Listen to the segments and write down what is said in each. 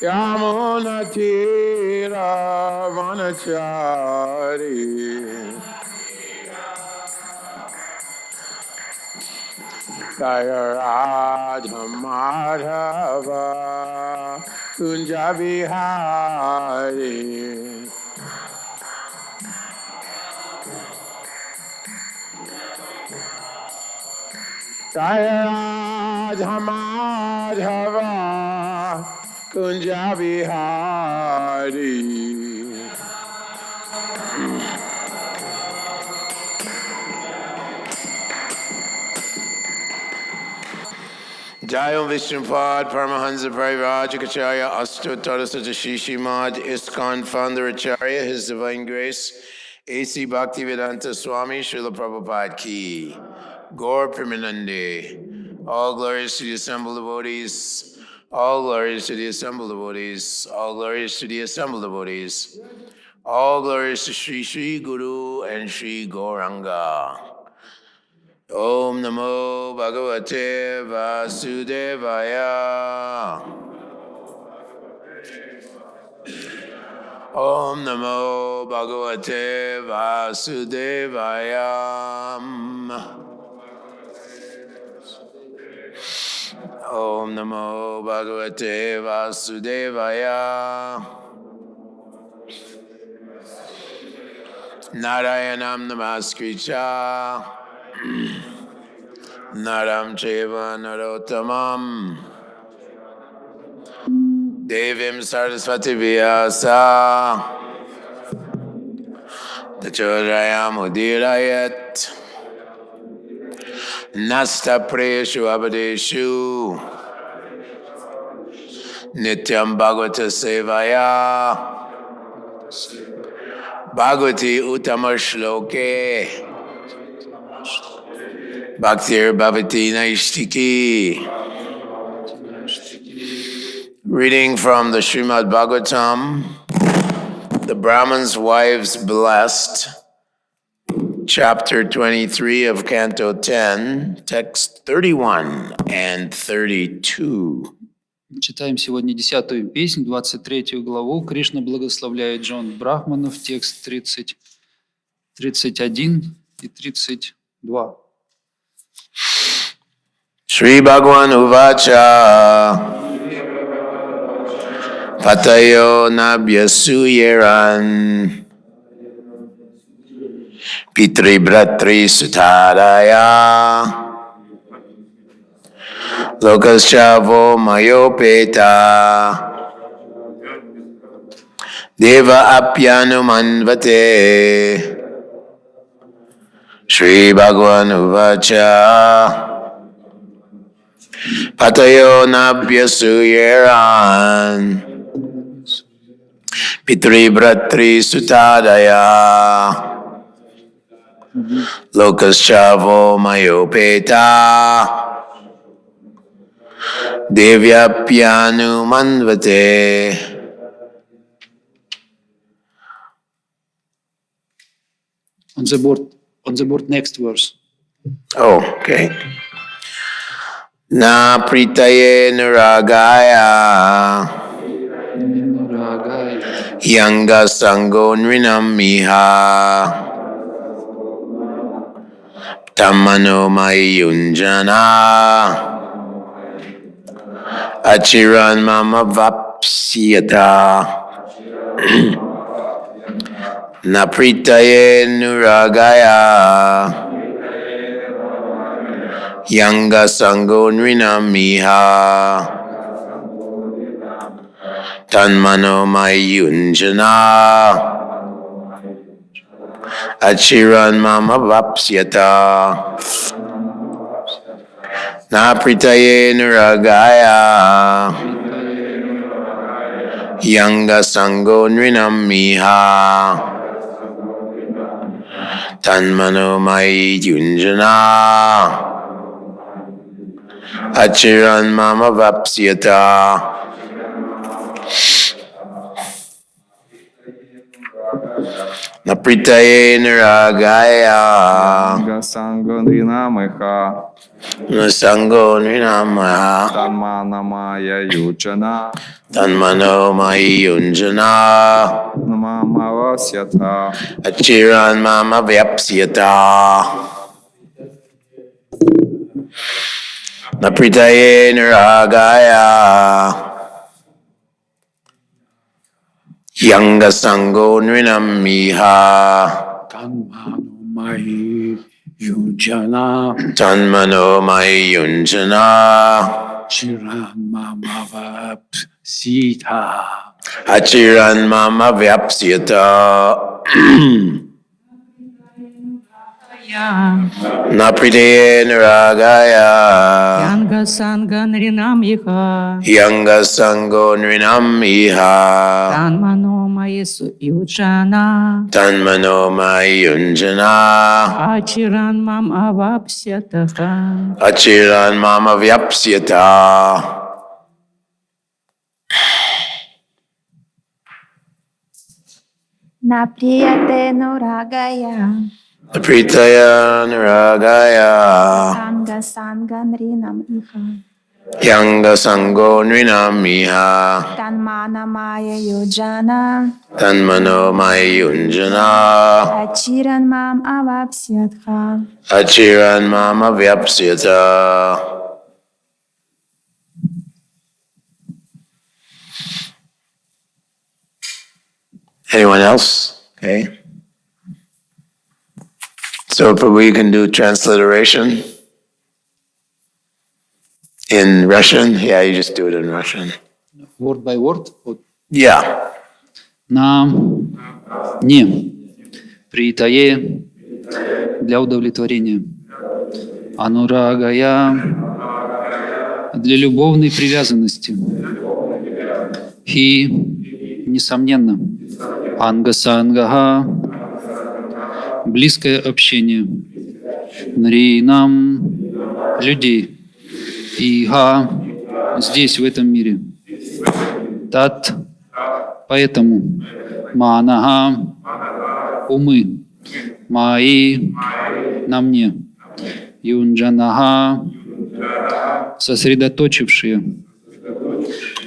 Yamunatira vanachari Jaya Radha Madhava Kunja Vihari Jaya Radha Madhava Kunja Vihari Jayam Vishnupad Paramahansa Parivrajacharya Astottara Satashishi Mad ISKCON Founder Acharya, His Divine Grace A.C. Bhaktivedanta Swami Srila Prabhupada Ki Gaur Premanande. All glories to the assembled devotees. All glories to the assembled devotees. All glories to the assembled devotees. All glories to Sri Sri Guru and Sri Gauranga. Om Namo Bhagavate Vasudevaya. Om Namo Bhagavate Vasudevaya. Om Namo Bhagavate Vasudevaya. Narayanam Namaskritya Naram Cheva Narottamam Devim Saraswati Vyasa Tachorayam Udirayat Nasta Preshu Abadeshu Nityam Bhagavata Sevaya Bhagavati Uttama Shloke Bhaktir Bhavati Naishtiki. Reading from the Srimad Bhagavatam, the Brahman's Wives Blessed, chapter 23 of Canto 10, text 31 and 32. Читаем сегодня 10-ю песнь, 23-ю главу. Кришна благословляет жен Брахманов, текст 30, 31 и 32. Shri Bhagavan Uvacha Patayo Nabhyasuyeran Pitri Bratri Sutadaya Lokaschavo Mayopeta Deva Apyanumanvate Shri Bhagavan Uvacha Patayo Nabhyasuyeran Pitri Bratri Sutadaya Lokaschavo Mayopeta Devyapyanumanvate. On the board, next verse. Oh, okay. Na pritaye nuragaya Yanga sango nrinam miha Tamano mayunjana Achiran mama vapsyata Na pritaye nuragaya Yanga sango nrinam miha Tanmano mayunjana Achiran mama vapsyata Na pritaye nuragaya Yanga sango nrinam miha Tanmano mayunjana Achiran mama vapsyata. Napritaye niragaya. Gasango Nrinamiha. Nasango ninamaya. Tanmanamaya Yujana. Tanmano mayunjana. Namamavasyata. Achiran mama vyapsyata. Napritaye niragaya. Yanga sango nrinamiha. Tanmano mai yujana. Tanmano mayunjana. Chiran mamavap sita. Achiran mama vyapsyata. Napritaye niragaya. Янга санга нринам иха, Yanga sango nrinamiha. танмано маесу юджана, Tanmano mayunjana. ачиран мам авапсятаха. Achiran mama vyapsyata. Napriyate nuragaya, Pritaya niragaya. sanga sanga nrinam iha, Yanga sango nrinamiha. tanmana maya yojana, Tanmano mayunjana. achiran mam avapsyatha. Achiran mama vyapsyata. Anyone else? Okay. So we can do transliteration in Russian. Yeah, you just do it in Russian. Word by word. Вот. Yeah. На не притае для удовлетворения. Анурагая для любовной привязанности. Хи, несомненно. Ангасангаха близкое общение. Нринам людей. Иха здесь, в этом мире. Тат поэтому. Манага умы. Маи на мне. Юнджанага сосредоточившие.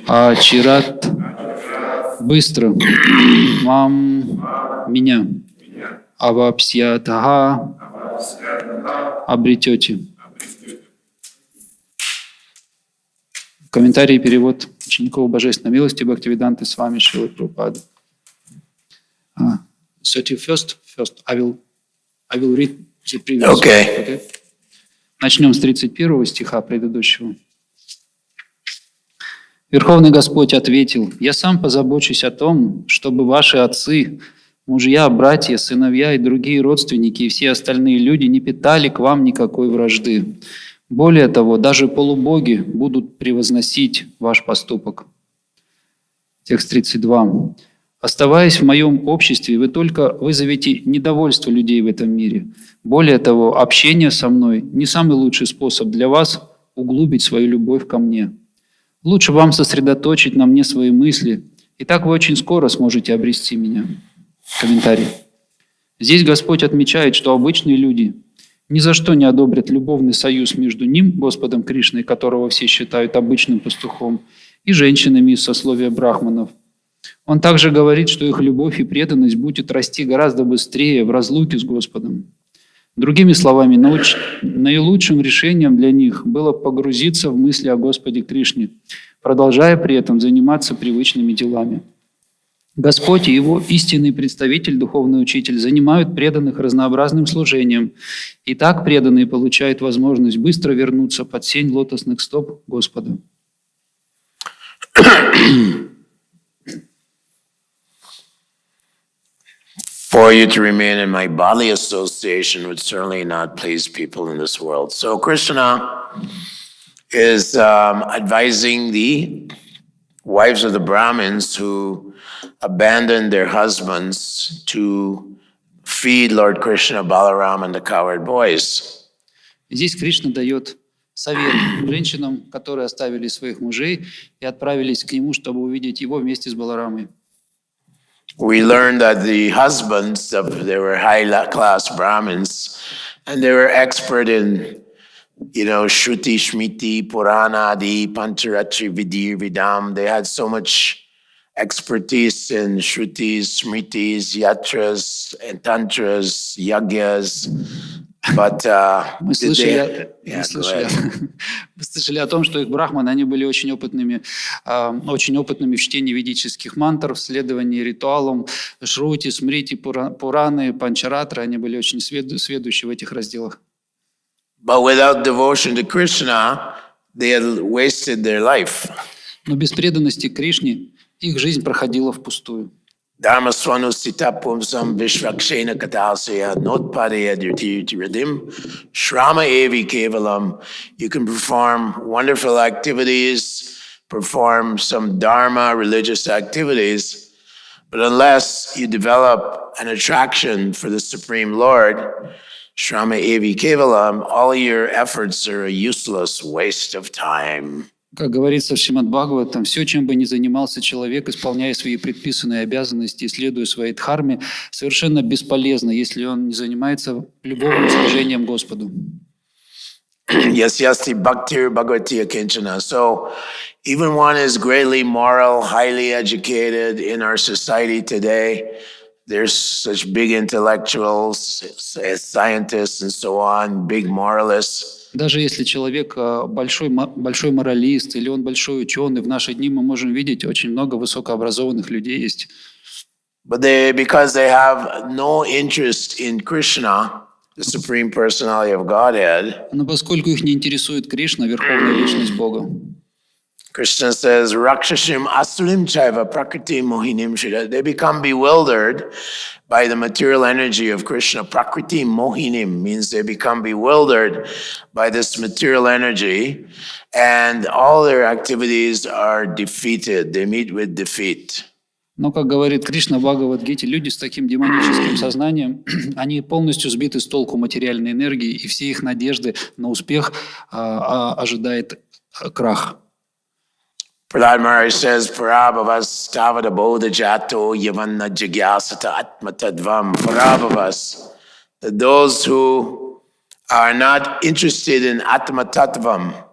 Ачират быстро. Мам меня. Авапсьятага обретете. Комментарий и перевод учеников Божественной милости Бхактивиданты с вами Шрилы Прабхупады. 31st, I will read the previous. Okay. Начнем с 31 стиха предыдущего. Верховный Господь ответил: «Я сам позабочусь о том, чтобы ваши отцы, мужья, братья, сыновья и другие родственники и все остальные люди не питали к вам никакой вражды. Более того, даже полубоги будут превозносить ваш поступок». Текст 32. «Оставаясь в моем обществе, вы только вызовете недовольство людей в этом мире. Более того, общение со мной не самый лучший способ для вас углубить свою любовь ко мне. Лучше вам сосредоточить на мне свои мысли, и так вы очень скоро сможете обрести меня». Комментарий. Здесь Господь отмечает, что обычные люди ни за что не одобрят любовный союз между ним, Господом Кришной, которого все считают обычным пастухом, и женщинами из сословия брахманов. Он также говорит, что их любовь и преданность будет расти гораздо быстрее в разлуке с Господом. Другими словами, наилучшим решением для них было погрузиться в мысли о Господе Кришне, продолжая при этом заниматься привычными делами. Господь и его истинный представитель, духовный учитель, занимают преданных разнообразным служением, и так преданные получают возможность быстро вернуться под сень лотосных стоп Господа. For you to remain in my bodily association would certainly not please people in this world. So Krishna is advising the wives of the Brahmins who abandoned their husbands to feed Lord Krishna, Balaram, and the cowherd boys. Здесь Кришна дает совет женщинам, которые оставили своих мужей и отправились к нему, чтобы увидеть его вместе с Баларамой. we learned that the husbands, they were high-class Brahmins, and they were expert in, Shruti, Shmiti, Purana, Adi, Pancharatri, Vidir, Vidam. They had so much expertise in Shrutis, Smritis, Yatras, and Tantras, Yagyas. But Мы слышали, мы слышали о том, что их брахманы, они были очень опытными в чтении ведических мантр, в следовании ритуалам, шрути, смрити, пураны, панчаратры, они были очень сведущи в этих разделах. But without devotion to Krishna, they had wasted their life. Но без преданности Кришне их жизнь проходила впустую. Dharma swanustita pumsam vishvakshena katalsaya notpadaya dhritim shrama evi kevalam. You can perform wonderful activities, perform some dharma, religious activities, but unless you develop an attraction for the Supreme Lord, shrama evi kevalam, all your efforts are a useless waste of time. Как говорится в Шримад Бхагаватам, все, чем бы ни занимался человек, исполняя свои предписанные обязанности и следуя своей дхарме, совершенно бесполезно, если он не занимается любовным служением Господу. Yasyasti bhaktir bhagavati akinchana. So even one is greatly moral, highly educated in our society today. There's such big intellectuals, scientists and so on, big moralists. Даже если человек большой моралист или он большой ученый, в наши дни мы можем видеть очень много высокообразованных людей есть. But because they have no interest in Krishna, the Supreme Personality of Godhead. Но поскольку их не интересует Кришна, Верховная Личность Бога. Krishna says, Rakshashim asurim chaiva prakriti mohinim shira. They become bewildered by the material energy of Krishna. Prakriti mohinim means they become bewildered by this material energy, and all their activities are defeated. They meet with defeat. Но, как говорит Кришна в Бхагавад-гите, люди с таким демоническим сознанием, они полностью сбиты с толку материальной энергии, и все их надежды на успех ожидает крах. Prahlad Maharaj says, Parabhavas tavada bodha jato yavanna jigyasata atmatadvam. Parabhavas, those who are not interested in atmatadvam,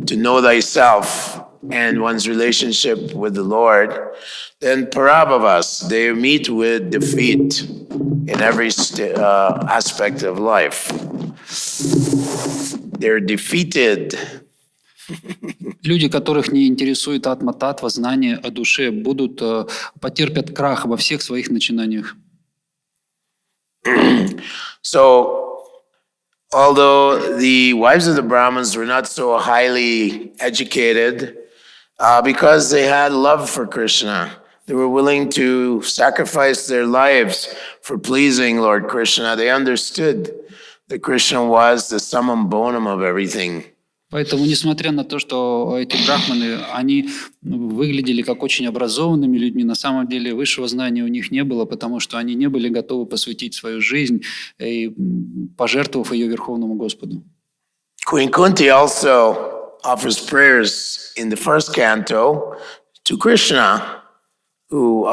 to know thyself and one's relationship with the Lord, then Parabhavas, they meet with defeat in every aspect of life. They're defeated. Люди, которых не интересует атма-татва, знание о душе, потерпят крах во всех своих начинаниях. So, although the wives of the Brahmins were not so highly educated, because they had love for Krishna, they were willing to sacrifice their lives for pleasing Lord Krishna. They understood that Krishna was the summum bonum of everything. Поэтому, несмотря на то, что эти брахманы, они выглядели как очень образованными людьми, на самом деле высшего знания у них не было, потому что они не были готовы посвятить свою жизнь, и пожертвовав ее Верховному Господу. Queen Kunti also offers prayers in the first canto to Krishna, who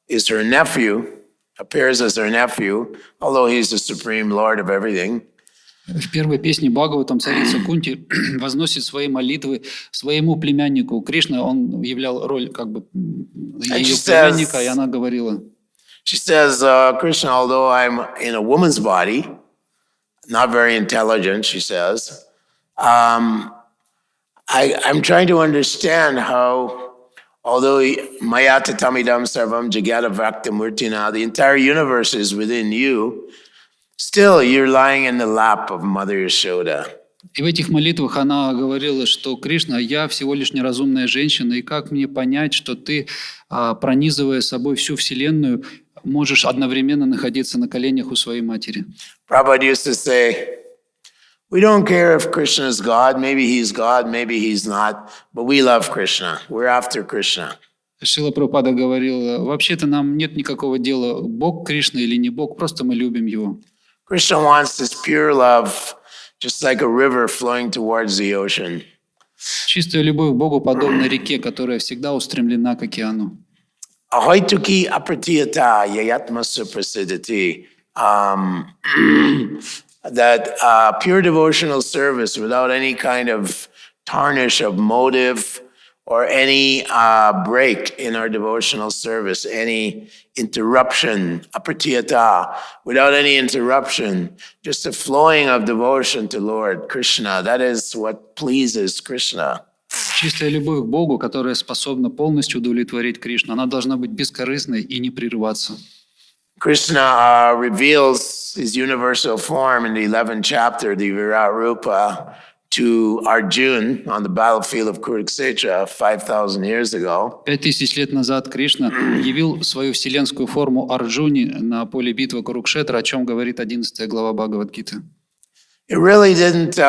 is her nephew, appears as her nephew, although he's the supreme lord of everything. В первой песне Бхагаватам царица Кунти возносит свои молитвы своему племяннику. Кришна, он являл роль как бы ее племянника, и она говорила. She says, Krishna, although I'm in a woman's body, not very intelligent, she says, I'm trying to understand how, although Mayata Tamidam Sarvam Jagata Vakta Murtina, the entire universe is within you, still, you're lying in the lap of Mother Yashoda. И в этих молитвах она говорила, что Кришна, я всего лишь неразумная женщина, и как мне понять, что ты, пронизывая собой всю Вселенную, можешь одновременно находиться на коленях у своей матери? Prabhupada used to say, we don't care if Krishna is God, maybe he's not, but we love Krishna, we're after Krishna. Шрила Прабхупада говорил, вообще-то нам нет никакого дела, Бог Кришна или не Бог, просто мы любим его. Krishna wants this pure love, just like a river flowing towards the ocean. Чистая любовь к Богу подобна реке, которая всегда устремлена к океану. ahoituki apratiyata yayatma suprasidati. That pure devotional service without any kind of tarnish of motive or any break in our devotional service, any interruption, apratiyata, without any interruption, just a flowing of devotion to Lord Krishna. That is what pleases Krishna. Чистая любовь к Богу, которая способна полностью удовлетворить Кришну, она должна быть бескорыстной и не прерываться. Krishna reveals his universal form in the 11th chapter, the Virat Rupa, to Arjuna on the battlefield of Kurukshetra 5,000 years ago. 5000 лет назад Кришна явил свою вселенскую форму Арджуне на поле битвы Курукшетра, о чем говорит 11 глава Бхагавад-гиты. It really didn't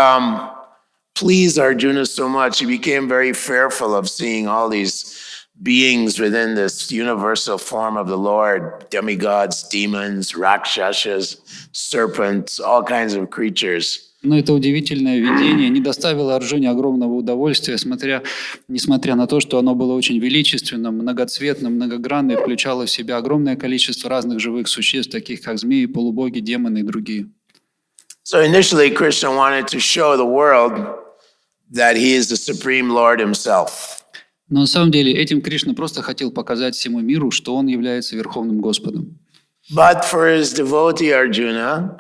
please Arjuna so much. He became very fearful of seeing all these beings within this universal form of the Lord, demigods, demons, rakshasas, serpents, all kinds of creatures. Но это удивительное видение не доставило Арджуне огромного удовольствия, несмотря на то, что оно было очень величественным, многоцветным, многогранным, включало в себя огромное количество разных живых существ, таких как змеи, полубоги, демоны и другие. So initially, Krishna wanted to show the world that he is the Supreme Lord himself. Но на самом деле этим Кришна просто хотел показать всему миру, что он является Верховным Господом. But for his devotee Arjuna,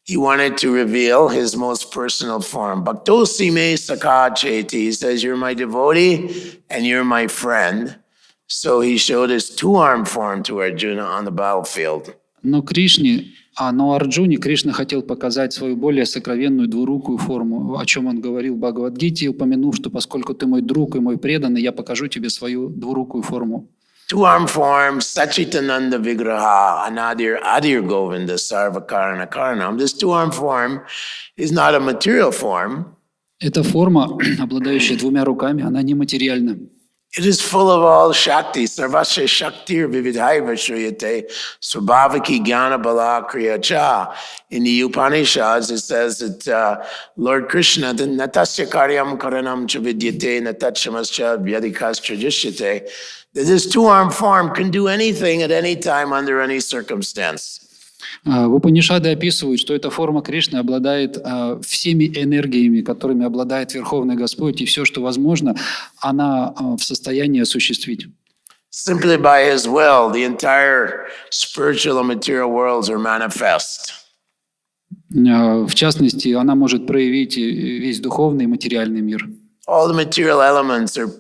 he wanted to reveal his most personal form. Bhaktosi me sakha cheti. He says, you're my devotee and you're my friend. So he showed his two-armed form to Arjuna on the battlefield. Но Арджуне Кришна хотел показать свою более сокровенную двурукую форму, о чем он говорил в Бхагавад-гите, упомянув, что поскольку ты мой друг и мой преданный, я покажу тебе свою двурукую форму. Two-armed form, Sachitananda Vigraha, Anadir Adir Govinda Sarvakarana Karanam. This two-armed form is not a material form. Эта форма, обладающая двумя руками, она нематериальна. It is full of all Shakti, Sarvasya Shaktir Vividhaiva Shriyate, Swabhavaki Jnana Bala Kriya Cha. In the Upanishads, it says that Lord Krishna, Natasya Karyam Karanam Chavidyate, Natatchamascha Vyadikastra Jishyate, that this two-armed form can do anything at any time under any circumstance. В Упанишады описывают, что эта форма Кришны обладает всеми энергиями, которыми обладает Верховный Господь, и все, что возможно, она в состоянии осуществить. Simply by His will, the entire spiritual and material worlds are manifest. В частности, она может проявить весь духовный и материальный мир. All the material elements are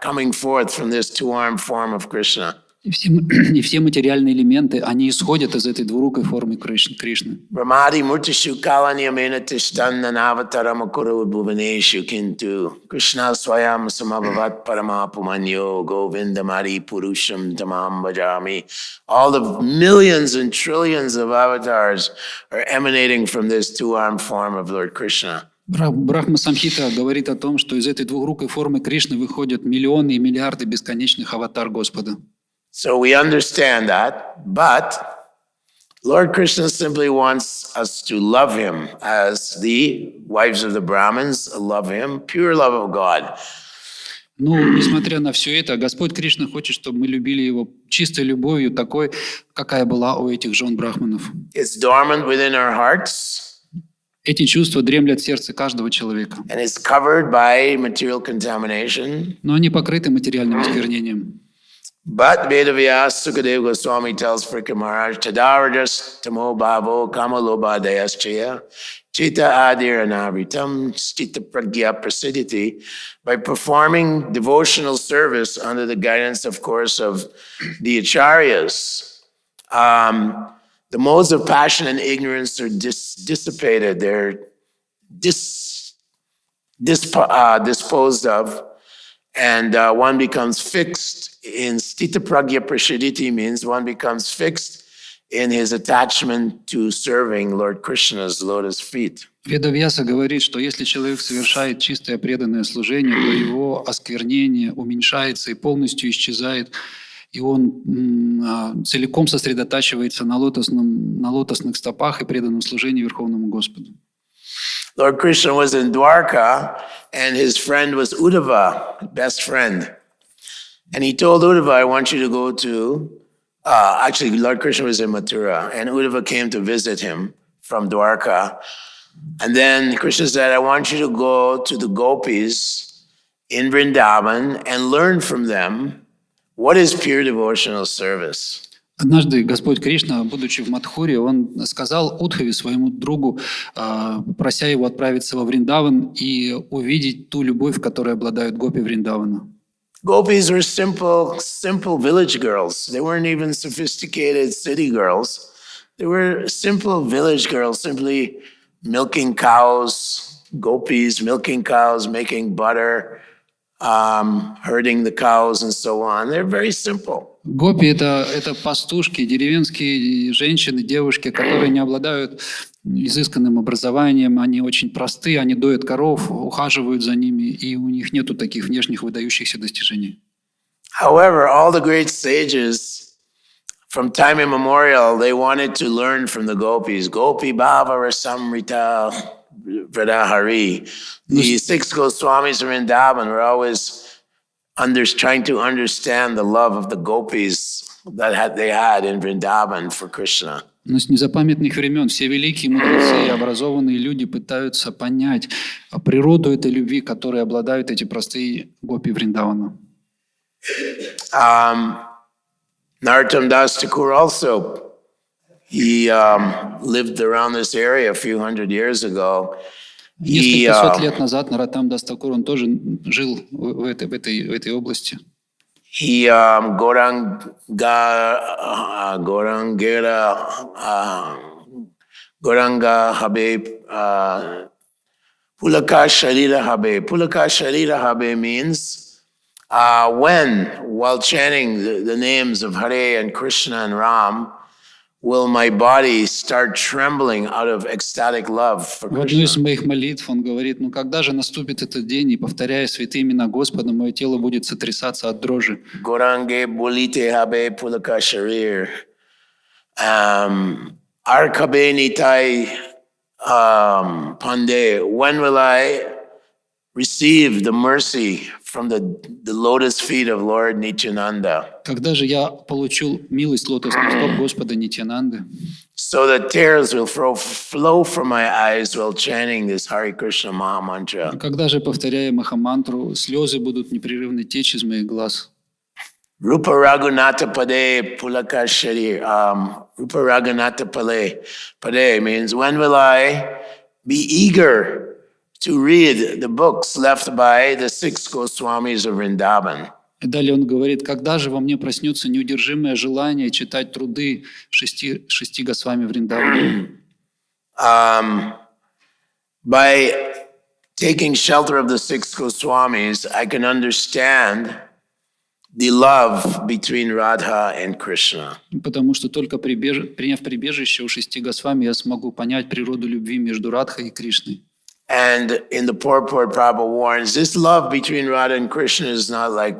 coming forth from this two-armed form of Krishna. И все материальные элементы, они исходят из этой двурукой формы Кришны. Brahmadi murtishu kalanyamena tishtananavataram bhuvaneshu kintu Krishna swayam samabhavat paramapumanyo govindamari purusham tamam bhajami. All the millions and trillions of avatars are emanating from this two-armed form of Lord Krishna. Брахма Самхита говорит о том, что из этой двурукой формы Кришны выходят миллионы и миллиарды бесконечных аватар Господа. So we understand that, but Lord Krishna simply wants us to love Him as the wives of the Brahmins love Him, pure love of God. Но, несмотря на все это, Господь Кришна хочет, чтобы мы любили Его чистой любовью, такой, какая была у этих жен брахманов. It's dormant within our hearts. Эти чувства дремлят в сердце каждого человека. And it's covered by material contamination. Но они покрыты материальным осквернением. But Vedavyas Sukadeva Goswami tells Frika Maharaj, Tadarajas Tamo Bhavo Kamaloba Dayaschaya Chita Adiranabritam Stita Pragya Prasiditi. By performing devotional service under the guidance, of course, of the acharyas, the modes of passion and ignorance are dissipated. They're disposed of. And one becomes fixed in Stita Pragya Prashaditi, means one becomes fixed in his attachment to serving Lord Krishna's lotus feet. Ведавьяса говорит, что если человек совершает чистое преданное служение, то его осквернение уменьшается и полностью исчезает, и он целиком сосредотачивается на лотосных стопах и преданном служении Верховному Господу. Lord Krishna was in Dwarka, and his friend was Uddhava, best friend. And he told Uddhava, I want you to go to, actually Lord Krishna was in Mathura, and Uddhava came to visit him from Dwarka. And then Krishna said, I want you to go to the gopis in Vrindavan and learn from them what is pure devotional service. Однажды Господь Кришна, будучи в Мадхуре, он сказал Удхаве, своему другу, прося его отправиться во Вриндаван и увидеть ту любовь, которой обладают гопи Вриндавана. Gopis were simple village girls. They weren't even sophisticated city girls. They were simple village girls, simply milking cows, gopis milking cows, making butter, herding the cows and so on. They're very simple. Гопи – это пастушки, деревенские женщины, девушки, которые не обладают изысканным образованием, они очень просты, они доят коров, ухаживают за ними, и у них нету таких внешних выдающихся достижений. However, all the great sages from time immemorial, they wanted to learn from the gopis. Gopi bhava rasamrita vradahari. The 6 Goswamis of Vrindavan were always trying to understand the love of the gopis that they had in Vrindavan for Krishna. Но с незапамятных времен все великие мудрецы и образованные люди пытаются понять природу этой любви, которой обладают эти простые гопи Вриндавана. Narottam Das Thakur also, he lived around this area a few hundred years ago. Несколько сот лет назад Нароттам Дас Тхакур, он тоже жил в этой области. He Gorangera Goranga Habe Pulaka Sharira Habe. Pulaka Sharira Habe means when, while chanting the names of Hare and Krishna and Ram, will my body start trembling out of ecstatic love for В одной из Krishna. моих молитв он говорит, когда же наступит этот день, и повторяя святые имена Господа, мое тело будет сотрясаться от дрожи. Gorange Bulite Habe Pulaka Sharir. Arkabe Nitai Pande. When will I receive the mercy from the lotus feet of Lord Nityananda? Когда же я получу милость лотосных стоп Господа Нитьянанды, So that tears will flow from my eyes while chanting this Hare Krishna Maha Mantra. когда же, повторяя Махамантру, слезы будут непрерывно течь из моих глаз. Rupa Raghunatha Pade Pulaka Sharir. Rupa Raghunatha Pade means when will I be eager to read the books left by the 6 Goswamis of Vrindavan? И далее он говорит, когда же во мне проснется неудержимое желание читать труды шести Госвами Вриндавана. By taking shelter of the 6 Goswamis, I can understand the love between Radha and Krishna. Потому что только приняв прибежище у 6 Госвами, я смогу понять природу любви между Радхой и Кришной. And in the Purport, Prabhupada warns, this love between Radha and Krishna is not like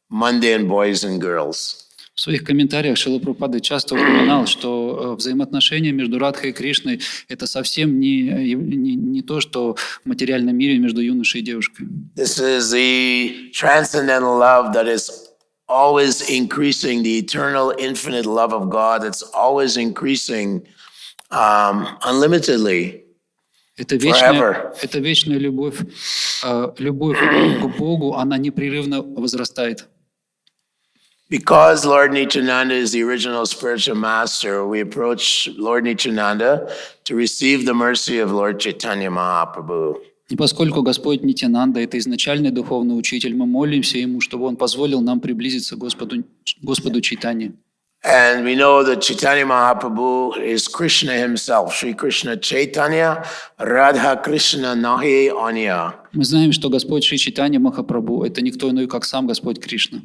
mundane boys and girls. В своих комментариях Шрила Прабхупада часто упоминал, что взаимоотношения между Радхой и Кришной – это совсем не то, что в материальном мире между юношей и девушкой. This is the transcendental love that is always increasing, the eternal, infinite love of God that's always increasing unlimitedly. Это вечная любовь, любовь к Богу, она непрерывно возрастает. Because Lord Nityananda is the original spiritual master, we approach Lord Nityananda to receive the mercy of Lord Chaitanya Mahaprabhu. И поскольку Господь Нитьянанда – это изначальный духовный учитель, мы молимся Ему, чтобы Он позволил нам приблизиться к Господу Чайтанье. And we know that Chaitanya Mahaprabhu is Krishna himself, Sri Krishna Chaitanya, Radha Krishna Nahi Anya. Мы знаем, что Господь Шри Чайтанья Махапрабху – это никто иной, как сам Господь Кришна.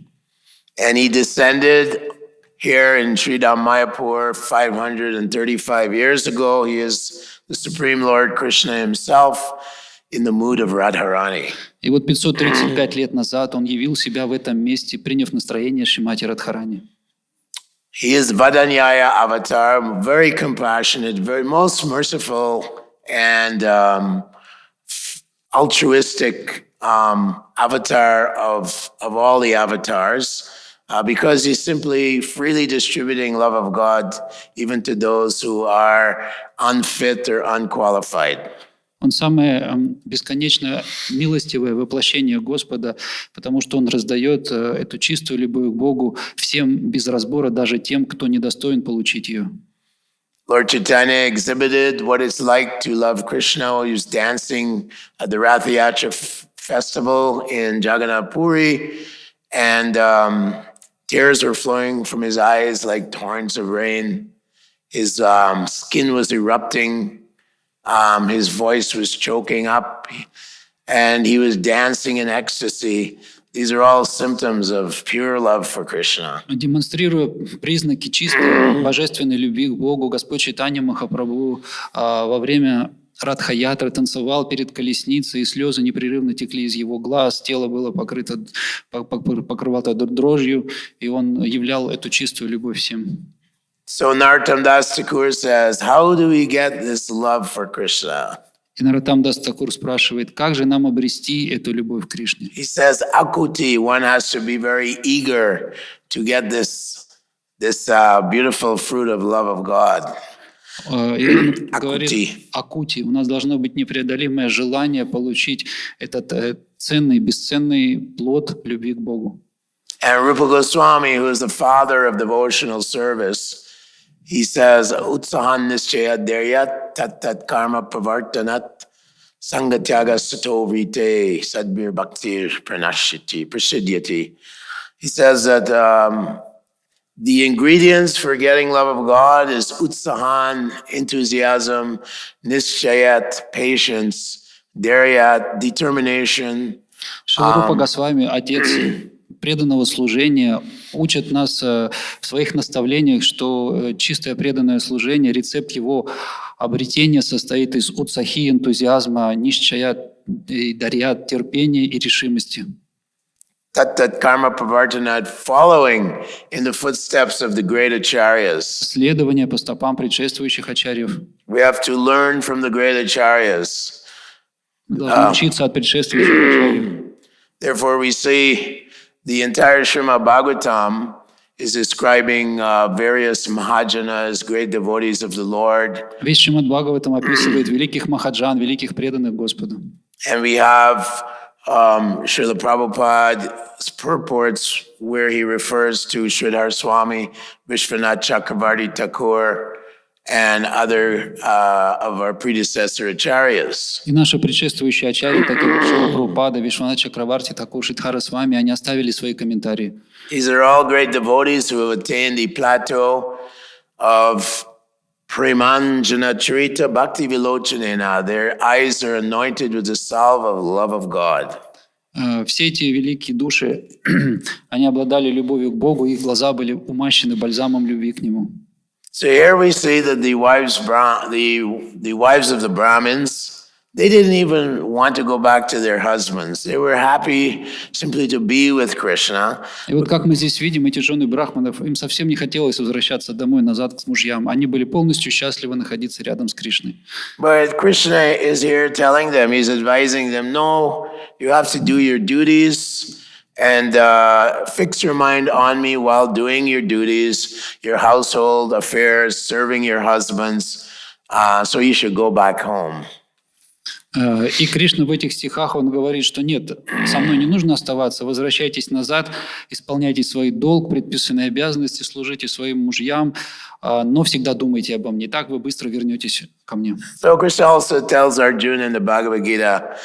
And he descended here in Sridham Mayapur 535 years ago. He is the Supreme Lord Krishna himself in the mood of Radharani. И вот 535 лет назад Он явил себя в этом месте, приняв настроение Шримати Радхарани. He is Vadanyaya avatar, very compassionate, very most merciful and altruistic avatar of all the avatars, because he's simply freely distributing love of God even to those who are unfit or unqualified. Он самое бесконечно милостивое воплощение Господа, потому что Он раздает эту чистую любовь к Богу всем без разбора, даже тем, кто недостоин получить ее. Lord Chaitanya exhibited what it's like to love Krishna while he was dancing at the Rath Yatra festival in Jagannath Puri, and tears were flowing from his eyes like torrents of rain. His skin was erupting. His voice was choking up, and he was dancing in ecstasy. These are all symptoms of pure love for Krishna. Демонстрируя признаки чистой божественной любви к Богу, Господь Чайтанья Махапрабху во время Радха-ятры танцевал перед колесницей, и слезы непрерывно текли из его глаз, тело было покрывало дрожью, и он являл эту чистую любовь всем. So Narottam Das Thakur says, how do we get this love for Krishna? И Нароттам Дас Такур спрашивает, как же нам обрести эту любовь к Кришне? He says, akuti, one has to be very eager to get this beautiful fruit of love of God. И он говорит, акути, у нас должно быть непреодолимое желание получить этот ценный, бесценный плод любви к Богу. And Rupa Goswami, who is the father of devotional service, he says, Utsahan nischaya daryat tat tat karma pravartanat sangatyaga sato vrite sadbir bhaktir prasidyati. He says that the ingredients for getting love of God is utsahan, enthusiasm, nischayat, patience, daryat, determination. Шила Рупа Госвами, отец преданного служения, учит нас в своих наставлениях, что чистое преданное служение, рецепт его обретения состоит из утсахи, энтузиазма, нишчая, дарьят, терпения и решимости. Tat karma pravartanat, following in the footsteps of the great acharyas. Следование по стопам предшествующих ачарьев. We have to learn from the great acharyas. Мы должны учиться от предшествующих ачарьев. Therefore, we see the entire Srimad Bhagavatam is describing various Mahajanas, great devotees of the Lord. Весь Шримад Бхагаватам описывает великих махаджан, великих преданных Господу. And we have Srila Prabhupada's purports where he refers to Sridhar Swami, Vishwanath Chakravarti Thakur, and other of our predecessor acharyas. И наши предшествующие ачарьи, такие как Шрила Прабхупада, Вишванат Чакраварти, Такур, Шридхара Свами, они оставили свои комментарии. These are all great devotees who have attained the plateau of Caitanya-charitamrita bhakti vilochanena. Their eyes are anointed with the salve of love of God. Все эти великие души, они обладали любовью к Богу, их глаза были умащены бальзамом любви к Нему. So here we see that the wives of the Brahmins, they didn't even want to go back to their husbands. They were happy simply to be with Krishna. И вот как мы здесь видим, эти жены брахманов, им совсем не хотелось возвращаться домой, назад к мужьям. Они были полностью счастливы находиться рядом с Кришной. But Krishna is here telling them, he's advising them, no, you have to do your duties. And fix your mind on me while doing your duties, your household affairs, serving your husbands. So you should go back home. И Кришна в этих стихах, он говорит, что нет, со мной не нужно оставаться, возвращайтесь назад, исполняйте свой долг, предписанные обязанности, служите своим мужьям, но всегда думайте обо мне, так вы быстро вернетесь ко мне. So Krishna also tells Arjuna in the Bhagavad Gita,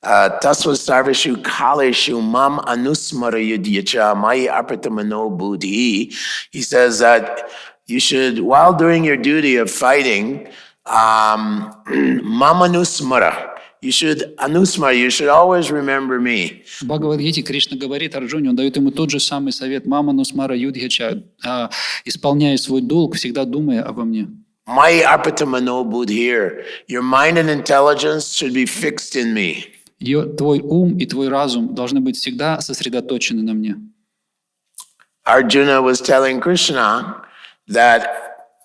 Tasva sarveshu kaleshu mam anusmara yudhyacha mai arpatamano buddhi. He says that you should, while doing your duty of fighting, mam anusmara. You should always remember me. В Бхагавад-гите Кришна говорит Арджуне, он дает ему тот же самый совет, мама нусмара юдхяча, исполняя свой долг, всегда думая обо мне. My arpatamano buddhi, your mind and intelligence should be fixed in me. Твой ум и твой разум должны быть всегда сосредоточены на мне. Arjuna was telling Krishna that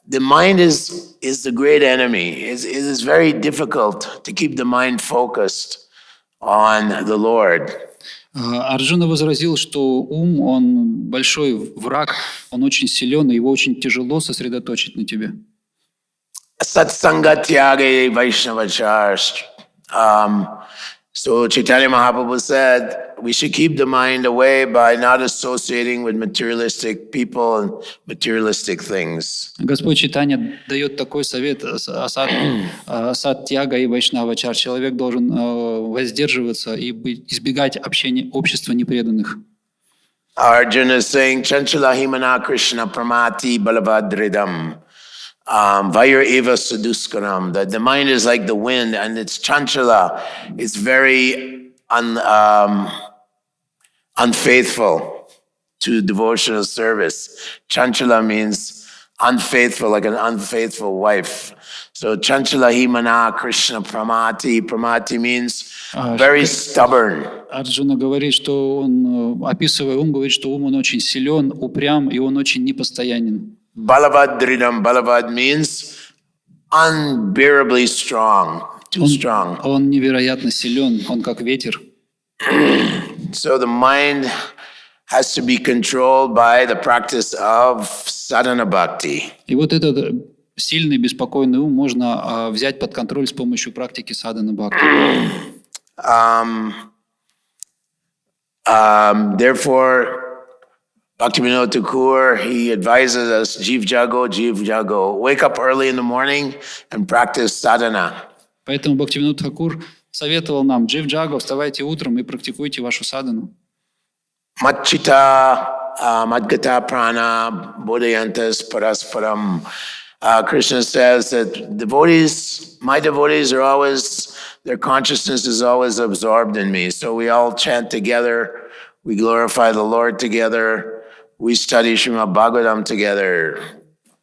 the mind is the great enemy. It is very difficult to keep the mind focused on the Lord. Арджуна возразил, что ум, он большой враг, он очень силен, и его очень тяжело сосредоточить на тебе. Satsanga tyage Vaishnavachar. So Chaitanya Mahaprabhu said we should keep the mind away by not associating with materialistic people and materialistic things. Господь Чайтанья дает такой совет: асад тяга и вайшнавачар. Человек должен воздерживаться и избегать общения, общества непреданных. Arjuna is saying, Chanchala himana Krishna pramati balavadridam. Vair eva saduskaram. That the mind is like the wind and it's chanchala. It's very unfaithful to devotional service. Chanchala means unfaithful, like an unfaithful wife. So chanchala himana Krishna pramati. Pramati means very stubborn. Арджуна говорит, что он, описывая ум, говорит, что ум он очень силен, упрям, и он очень непостоянен. Balavadridam. Balavad means unbearably strong, too strong. Он невероятно силен, он как ветер. So the mind has to be controlled by the practice of sadhana bhakti. И вот этот сильный, беспокойный ум можно взять под контроль с помощью практики садхана бхакти. Therefore, Bhaktivinoda Thakur, he advises us, Jiv Jago, wake up early in the morning and practice sadhana. Поэтому Бхактивинод Тхакур советовал нам: Джив Джаго, вставайте утром и практикуйте вашу садхану. Matchita, Madgata Prana, Bodhayantas Parasparam. Krishna says that devotees, my devotees are always, their consciousness is always absorbed in me. So we all chant together, we glorify the Lord together, we study Srimad Bhagavatam together.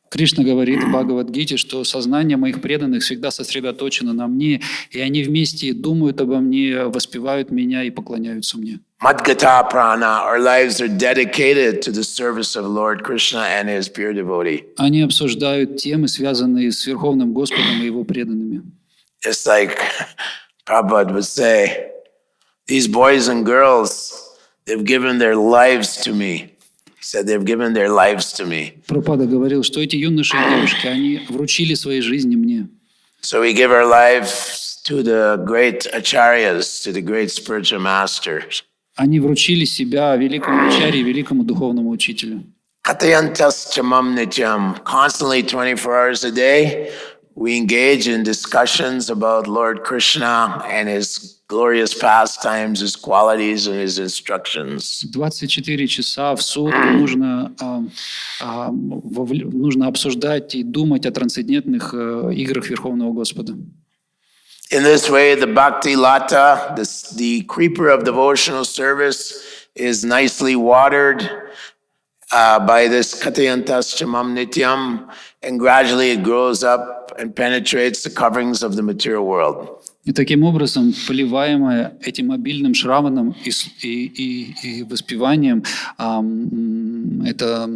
Кришна говорит в Бхагавад-гите, что сознание моих преданных всегда сосредоточено на мне, и они вместе думают обо мне, воспевают меня и поклоняются мне. Madgata Prana, our lives are dedicated to the service of Lord Krishna and His pure devotee. Они обсуждают темы, связанные с Верховным Господом и Его преданными. Just like Prabhupada would say, these boys and girls, they've given their lives to me. He said they've given their lives to me. Прабхупада говорил, что эти юноши и девушки, они вручили свои жизни мне. So we give our lives to the great acharyas, to the great spiritual masters. Они вручили себя великому ачарье, великому духовному учителю. Caitanya-charitamrita, constantly 24 hours a day, we engage in discussions about Lord Krishna and His glorious pastimes, His qualities, and His instructions. 24 часа в сутки нужно обсуждать и думать о трансцендентных играх Верховного Господа. In this way, the Bhakti Lata, the creeper of devotional service, is nicely watered by this Katayantastamam Nityam, and gradually it grows up and penetrates the coverings of the material world. И таким образом, поливаемое этим обильным шраваном и воспеванием, это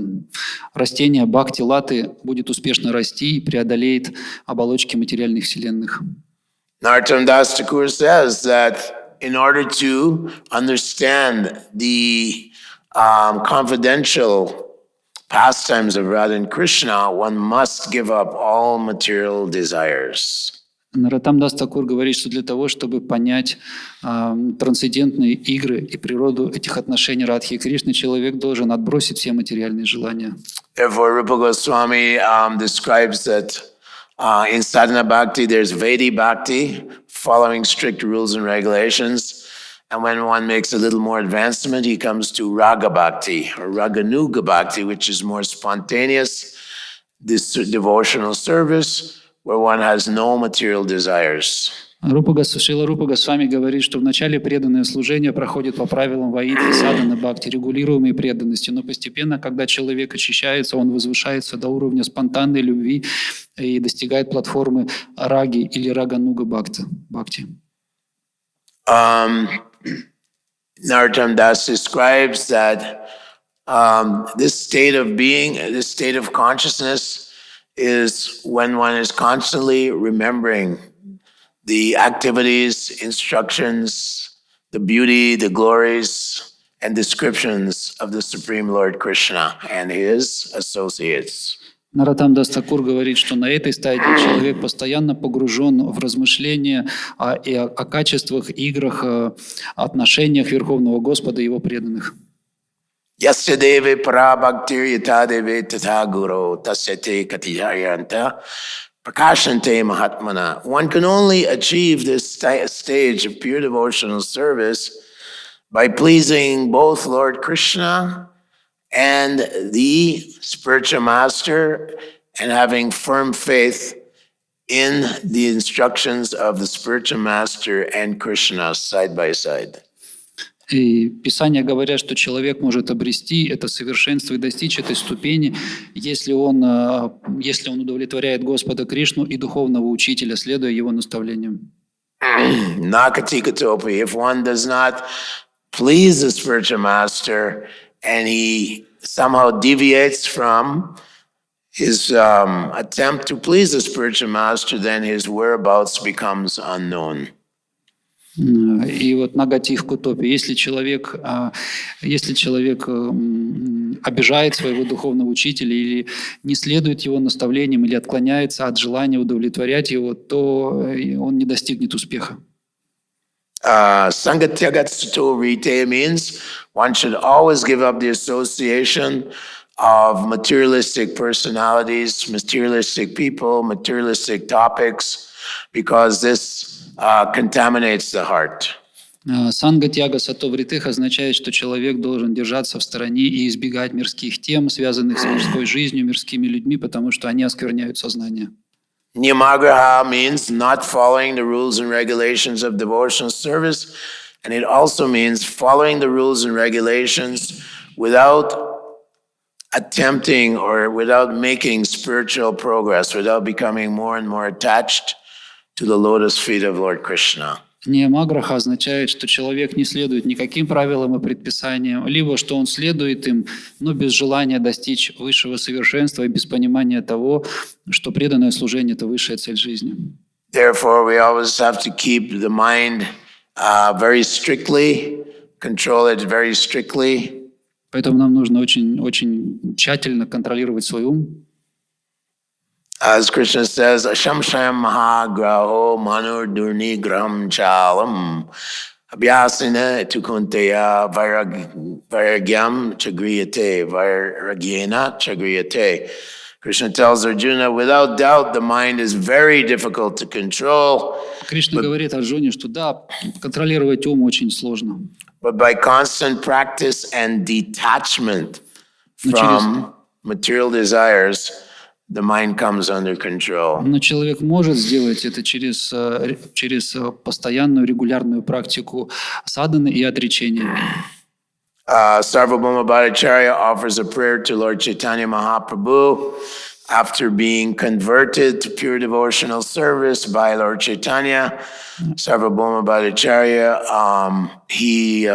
растение бхакти-латы будет успешно расти и преодолеет оболочки материальных вселенных. Narottam Das Thakur says that in order to understand the confidential pastimes of Radha and Krishna, one must give up all material desires. Наротам Дас Тхакур говорит, что для того, чтобы понять трансцендентные игры и природу этих отношений Радхи и Кришны, человек должен отбросить все материальные желания. Therefore, Rupa Goswami describes that in sadhana bhakti, there's Vedi bhakti, following strict rules and regulations. And when one makes a little more advancement, he comes to Raga bhakti or Raganuga bhakti, which is more spontaneous, this devotional service where one has no material desires. Шрила Рупа Госвами говорит, что вначале преданное служение проходит по правилам ваидхи, садхана бхакти, регулируемой преданности, но постепенно, когда человек очищается, он возвышается до уровня спонтанной любви и достигает платформы раги или рагануга бхакти. Narottam Das describes that this state of being, this state of consciousness is when one is constantly remembering the activities, instructions, the beauty, the glories, and descriptions of the Supreme Lord Krishna and his associates. Наратам Дас Такур говорит, что на этой стадии человек постоянно погружен в размышления о качествах, играх, отношениях Верховного Господа и Его преданных. Yasyadeve parabhaktir yatadeve tatha guru tasyate katiyaranta prakashante mahatmana. One can only achieve this stage of pure devotional service by pleasing both Lord Krishna and the spiritual master and having firm faith in the instructions of the spiritual master and Krishna side by side. И Писания говорят, что человек может обрести это совершенство и достичь этой ступени, если он удовлетворяет Господа Кришну и духовного учителя, следуя его наставлениям. Nakatikatopi, if one does not please the spiritual master and he somehow deviates from his attempt to please the spiritual master, then his whereabouts becomes unknown. И вот нагатив кутопи. Если человек обижает своего духовного учителя или не следует его наставлениям или отклоняется от желания удовлетворять его, то он не достигнет успеха. Caitanya-charitamrita means one should always give up the association of materialistic personalities, materialistic people, materialistic topics, because this contaminates the heart. Санга тяга сатовритых означает, что человек должен держаться в стороне и избегать мирских тем, связанных с мирской жизнью, мирскими людьми, потому что они оскверняют сознание. Niyamagraha means not following the rules and regulations of devotional service, and it also means following the rules and regulations without attempting or without making spiritual progress, without becoming more and more attached to the lotus feet of Lord Krishna. Ниямаграха означает, что человек не следует никаким правилам и предписаниям, либо что он следует им, но без желания достичь высшего совершенства и без понимания того, что преданное служение – это высшая цель жизни. Therefore, we always have to keep the mind very strictly, control it very strictly. Поэтому нам нужно очень тщательно контролировать свой ум. As Krishna says, Ashamshayam Mahagraho Manur Durni Graham Chalam Abhyasina Tukunteya Vairagyam Chagriyate Vairagyena Chagriyate. Krishna tells Arjuna, without doubt, the mind is very difficult to control. Кришна говорит Арджуне, что да, контролировать ум очень сложно. But by constant practice and detachment from material desires, the mind comes under control. Но человек может сделать это через постоянную регулярную практику садханы и отречения. Sarvabhauma Bhattacharya offers a prayer to Lord Chaitanya Mahaprabhu after being converted to pure devotional service by Lord Chaitanya. Sarvabhauma Bhattacharya, he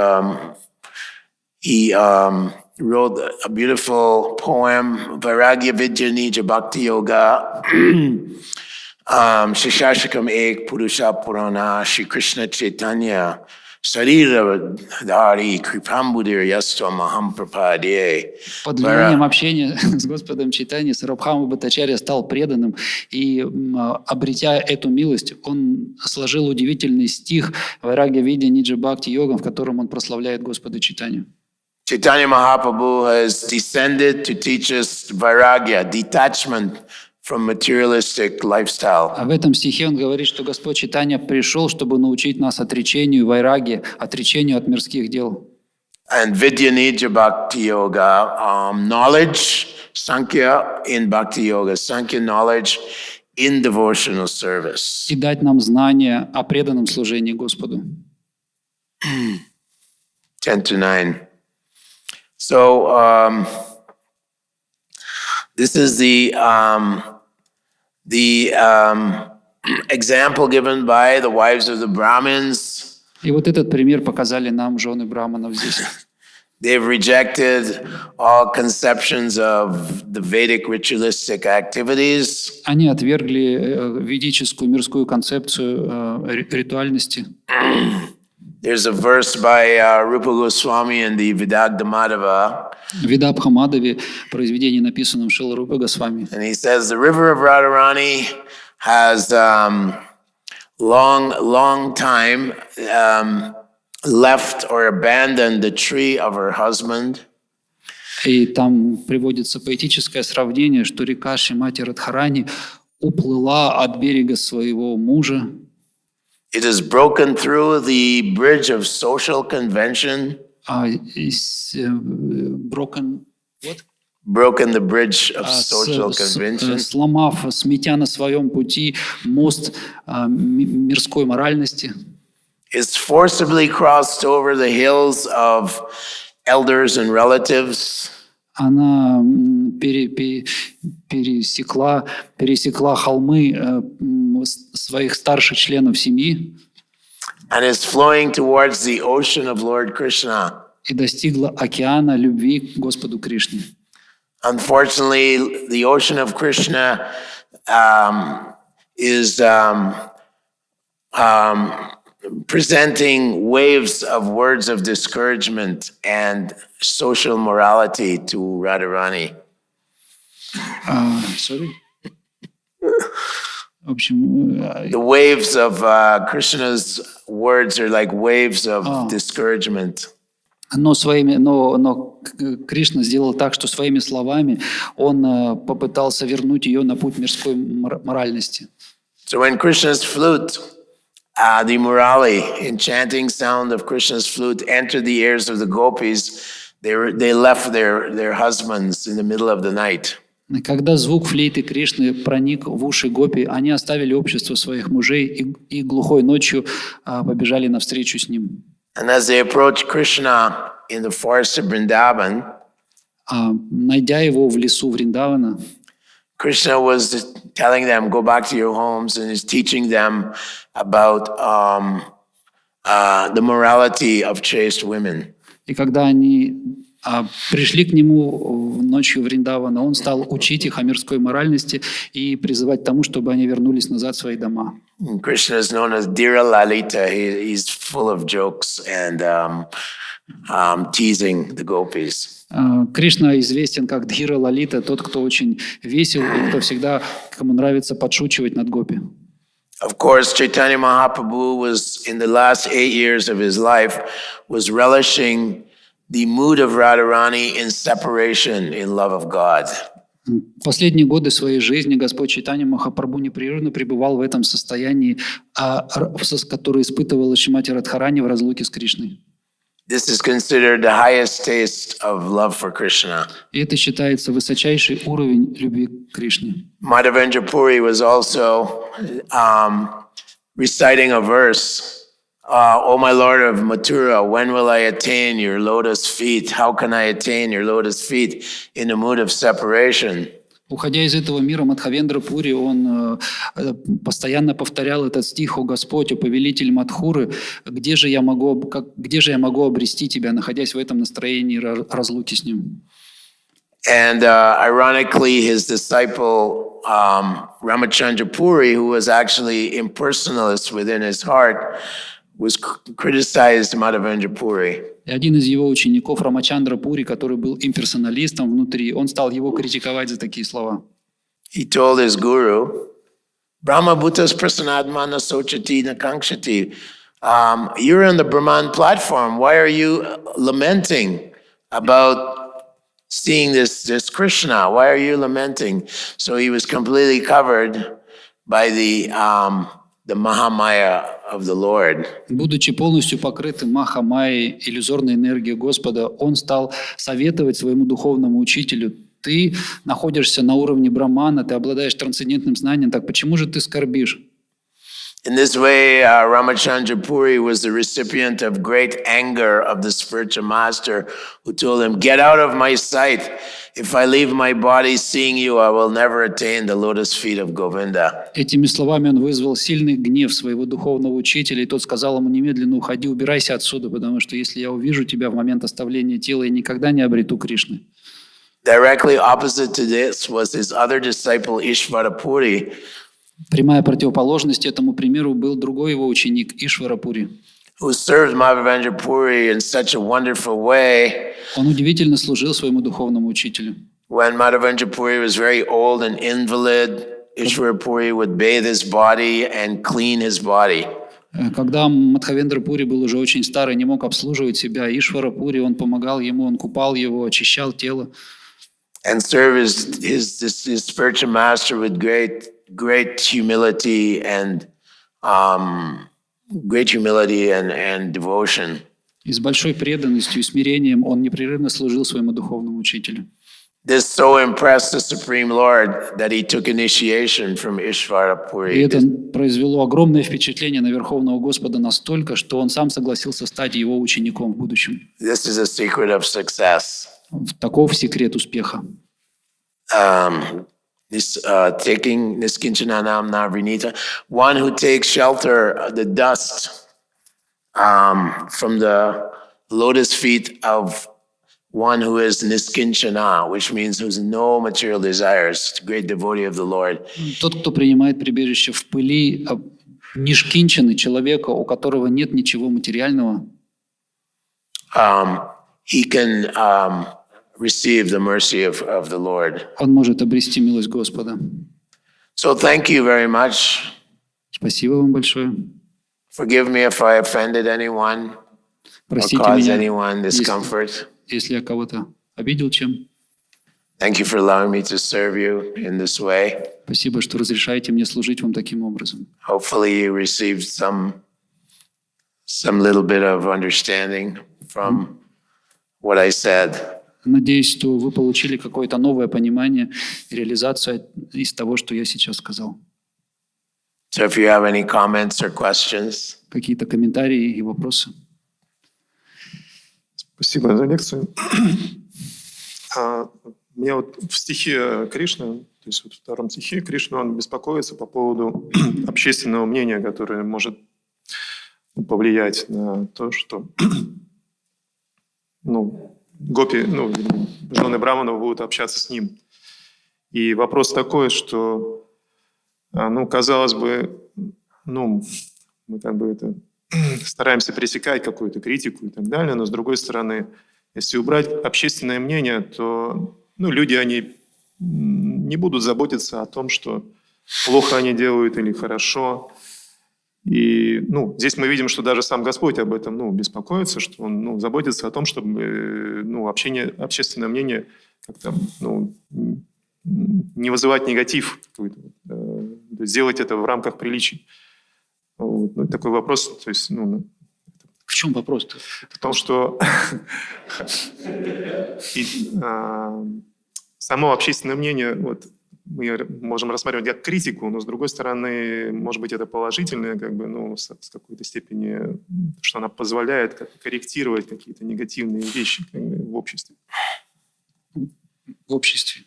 wrote a beautiful poem, Vairagya Vidya Nija Bhakti Yoga, Shishashakam Ek Purusha Purana, Shri Krishna Chaitanya, Sarira Dhari Kripanidhi Yasto Maham Prapade. Под влиянием общения с Господом Чайтаньей Сарвабхаума Бхаттачарья стал преданным, и, обретя эту милость, он сложил удивительный стих Вайрагья Видья Ниджа Бхакти Йогам, в котором он прославляет Господа Чайтанью. Chaitanya Mahaprabhu has descended to teach us vairagya, detachment from materialistic lifestyle. А в этом стихе он говорит, что Господь Чайтанья пришел, чтобы научить нас отречению вайраги, отречению от мирских дел. And Vidya Nija Bhakti Yoga, knowledge, Sankhya in Bhakti Yoga, Sankhya knowledge in devotional service. И дать нам знания о преданном служении Господу. 10-9. So this is the example given by the wives of the Brahmins. И вот этот пример показали нам жены браманов здесь. They've rejected all conceptions of the Vedic ritualistic activities. Они отвергли ведическую мирскую концепцию ритуальности. There's a verse by Rupa Goswami in the Vidagdhamadava, В Видабхамадаве произведение, написанном Шрила Рупой Госвами. and he says the river of Radharani has long time left or abandoned the tree of her husband. И там приводится поэтическое сравнение, что река Шримати Радхарани уплыла от берега своего мужа. It has broken through the bridge of social convention, Broken, what? broken the bridge of social convention, Сломав, сметя на своем пути мост мирской моральности, is forcibly crossed over the hills of elders and relatives, она пересекла холмы своих старших членов семьи and is flowing towards the ocean of Lord Krishna. и достигла океана любви к Господу Кришне. Unfortunately, the ocean of Krishna is presenting waves of words of discouragement and social morality to Radharani. Sorry? В общем, The waves of Krishna's words are like waves of discouragement. но Кришна сделал так, что своими словами он попытался вернуть ее на путь мирской моральности. So when Krishna's flute, the murali, enchanting sound of Krishna's flute, entered the ears of the gopis, they left their husbands in the middle of the night. Когда звук флейты Кришны проник в уши гопи, они оставили общество своих мужей и глухой ночью побежали навстречу с ним. And as they approached Krishna in the forest of Vrindavan, найдя его в лесу Вриндавана, Krishna was telling them, go back to your homes, and is teaching them about the morality of chaste women. и когда они пришли к нему ночью в Вриндавана, он стал учить их о мирской моральности и призывать к тому, чтобы они вернулись назад в свои дома. Krishna is known as Dhira Lalita. He's full of jokes and teasing the gopis. Кришна известен как Дхира Лалита, тот, кто очень весел и кто всегда, кому нравится подшучивать над гопи. Of course, Chaitanya Mahaprabhu was, in the last 8 years of his life, was relishing the mood of Radharani in separation in love of God. В последние годы своей жизни Господь Чайтанья Махапрабху непрерывно пребывал в этом состоянии, которое испытывала Шримати Радхарани в разлуке с Кришной. This is considered the highest taste of love for Krishna. И это считается высочайший уровень любви к Кришне. Madhavendra Puri was also reciting a verse. O my Lord of Mathura, when will I attain your lotus feet? How can I attain your lotus feet in a mood of separation? Уходя из этого мира, Мадхавендра Пури, он постоянно повторял этот стих: «О Господь, о повелитель Мадхуры, где же я могу обрести тебя, находясь в этом настроении разлуки с ним?» And ironically, his disciple Ramachandra Puri, who was actually impersonalist within his heart, was criticized Madhavendra Puri. И один из его учеников, Рамачандра Пури, который был имперсоналистом внутри, он стал его критиковать за такие слова. He told his guru, Brahma Bhutas Prasanadmana Sochati Nakankshati. You're on the Brahman platform. Why are you lamenting about seeing this Krishna? Why are you lamenting? So he was completely covered by the Mahamaya of the Lord. Будучи полностью покрытым Маха-майей, иллюзорной энергией Господа, он стал советовать своему духовному учителю: ты находишься на уровне Брамана, ты обладаешь трансцендентным знанием, так почему же ты скорбишь? In this way, Ramachandra Puri was the recipient of great anger of the spiritual master, who told him, get out of my sight. If I leave my body seeing you, I will never attain the lotus feet of Govinda. Этими словами он вызвал сильный гнев своего духовного учителя, и тот сказал ему: немедленно уходи, убирайся отсюда, потому что если я увижу тебя в момент оставления тела, я никогда не обрету Кришны. Directly opposite to this was his other disciple, Ishvara Puri. Прямая противоположность этому примеру был другой его ученик, Ишвара Пури. who served Madhavendra Puri in such a wonderful way. Он удивительно служил своему духовному учителю. When Madhavendra Puri was very old and invalid, Ishwara Puri would bathe his body and clean his body. Когда Мадхавендра Пури был уже очень старый, не мог обслуживать себя, Ишвара Пури, он помогал ему, он купал его, очищал тело. And serve his spiritual master with great humility and devotion. И с большой преданностью и смирением он непрерывно служил своему духовному учителю. This so impressed the Supreme Lord that he took initiation from Ishvara Puri. И это произвело огромное впечатление на Верховного Господа настолько, что он сам согласился стать его учеником в будущем. This is a secret of success. Таков секрет успеха. Taking Niskinchananam Navrinita, one who takes shelter, the dust from the lotus feet of one who is Niskinchana, which means who has no material desires, great devotee of the Lord. Тот, кто принимает прибежище в пыли Нишкинчаны, человека, у которого нет ничего материального, he can receive the mercy of the Lord. он может обрести милость Господа. So thank you very much. Спасибо вам большое. Forgive me if I offended anyone or Простите caused меня, anyone discomfort. если я кого-то обидел чем. Thank you for allowing me to serve you in this way. Спасибо, что разрешаете мне служить вам таким образом. Hopefully you received some little bit of understanding from what I said. Надеюсь, что вы получили какое-то новое понимание и реализацию из того, что я сейчас сказал. So if you have any comments or questions. Какие-то комментарии и вопросы? Спасибо за лекцию. Меня вот в стихе Кришны, то есть вот в втором стихе Кришна, он беспокоится по поводу общественного мнения, которое может повлиять на то, что гопи, жены Браманов будут общаться с ним. И вопрос такой, что, казалось бы, мы как бы это стараемся пресекать какую-то критику и так далее, но с другой стороны, если убрать общественное мнение, то люди, они не будут заботиться о том, что плохо они делают или хорошо. И здесь мы видим, что даже сам Господь об этом беспокоится, что Он заботится о том, чтобы общественное мнение как-то не вызывать негатив какой-то, сделать это в рамках приличий. Вот. Такой вопрос, то есть, В чем вопрос-то? в том, что само общественное мнение, мы можем рассматривать как критику, но с другой стороны, может быть, это положительное, с какой-то степени, что она позволяет корректировать какие-то негативные вещи в обществе. В обществе.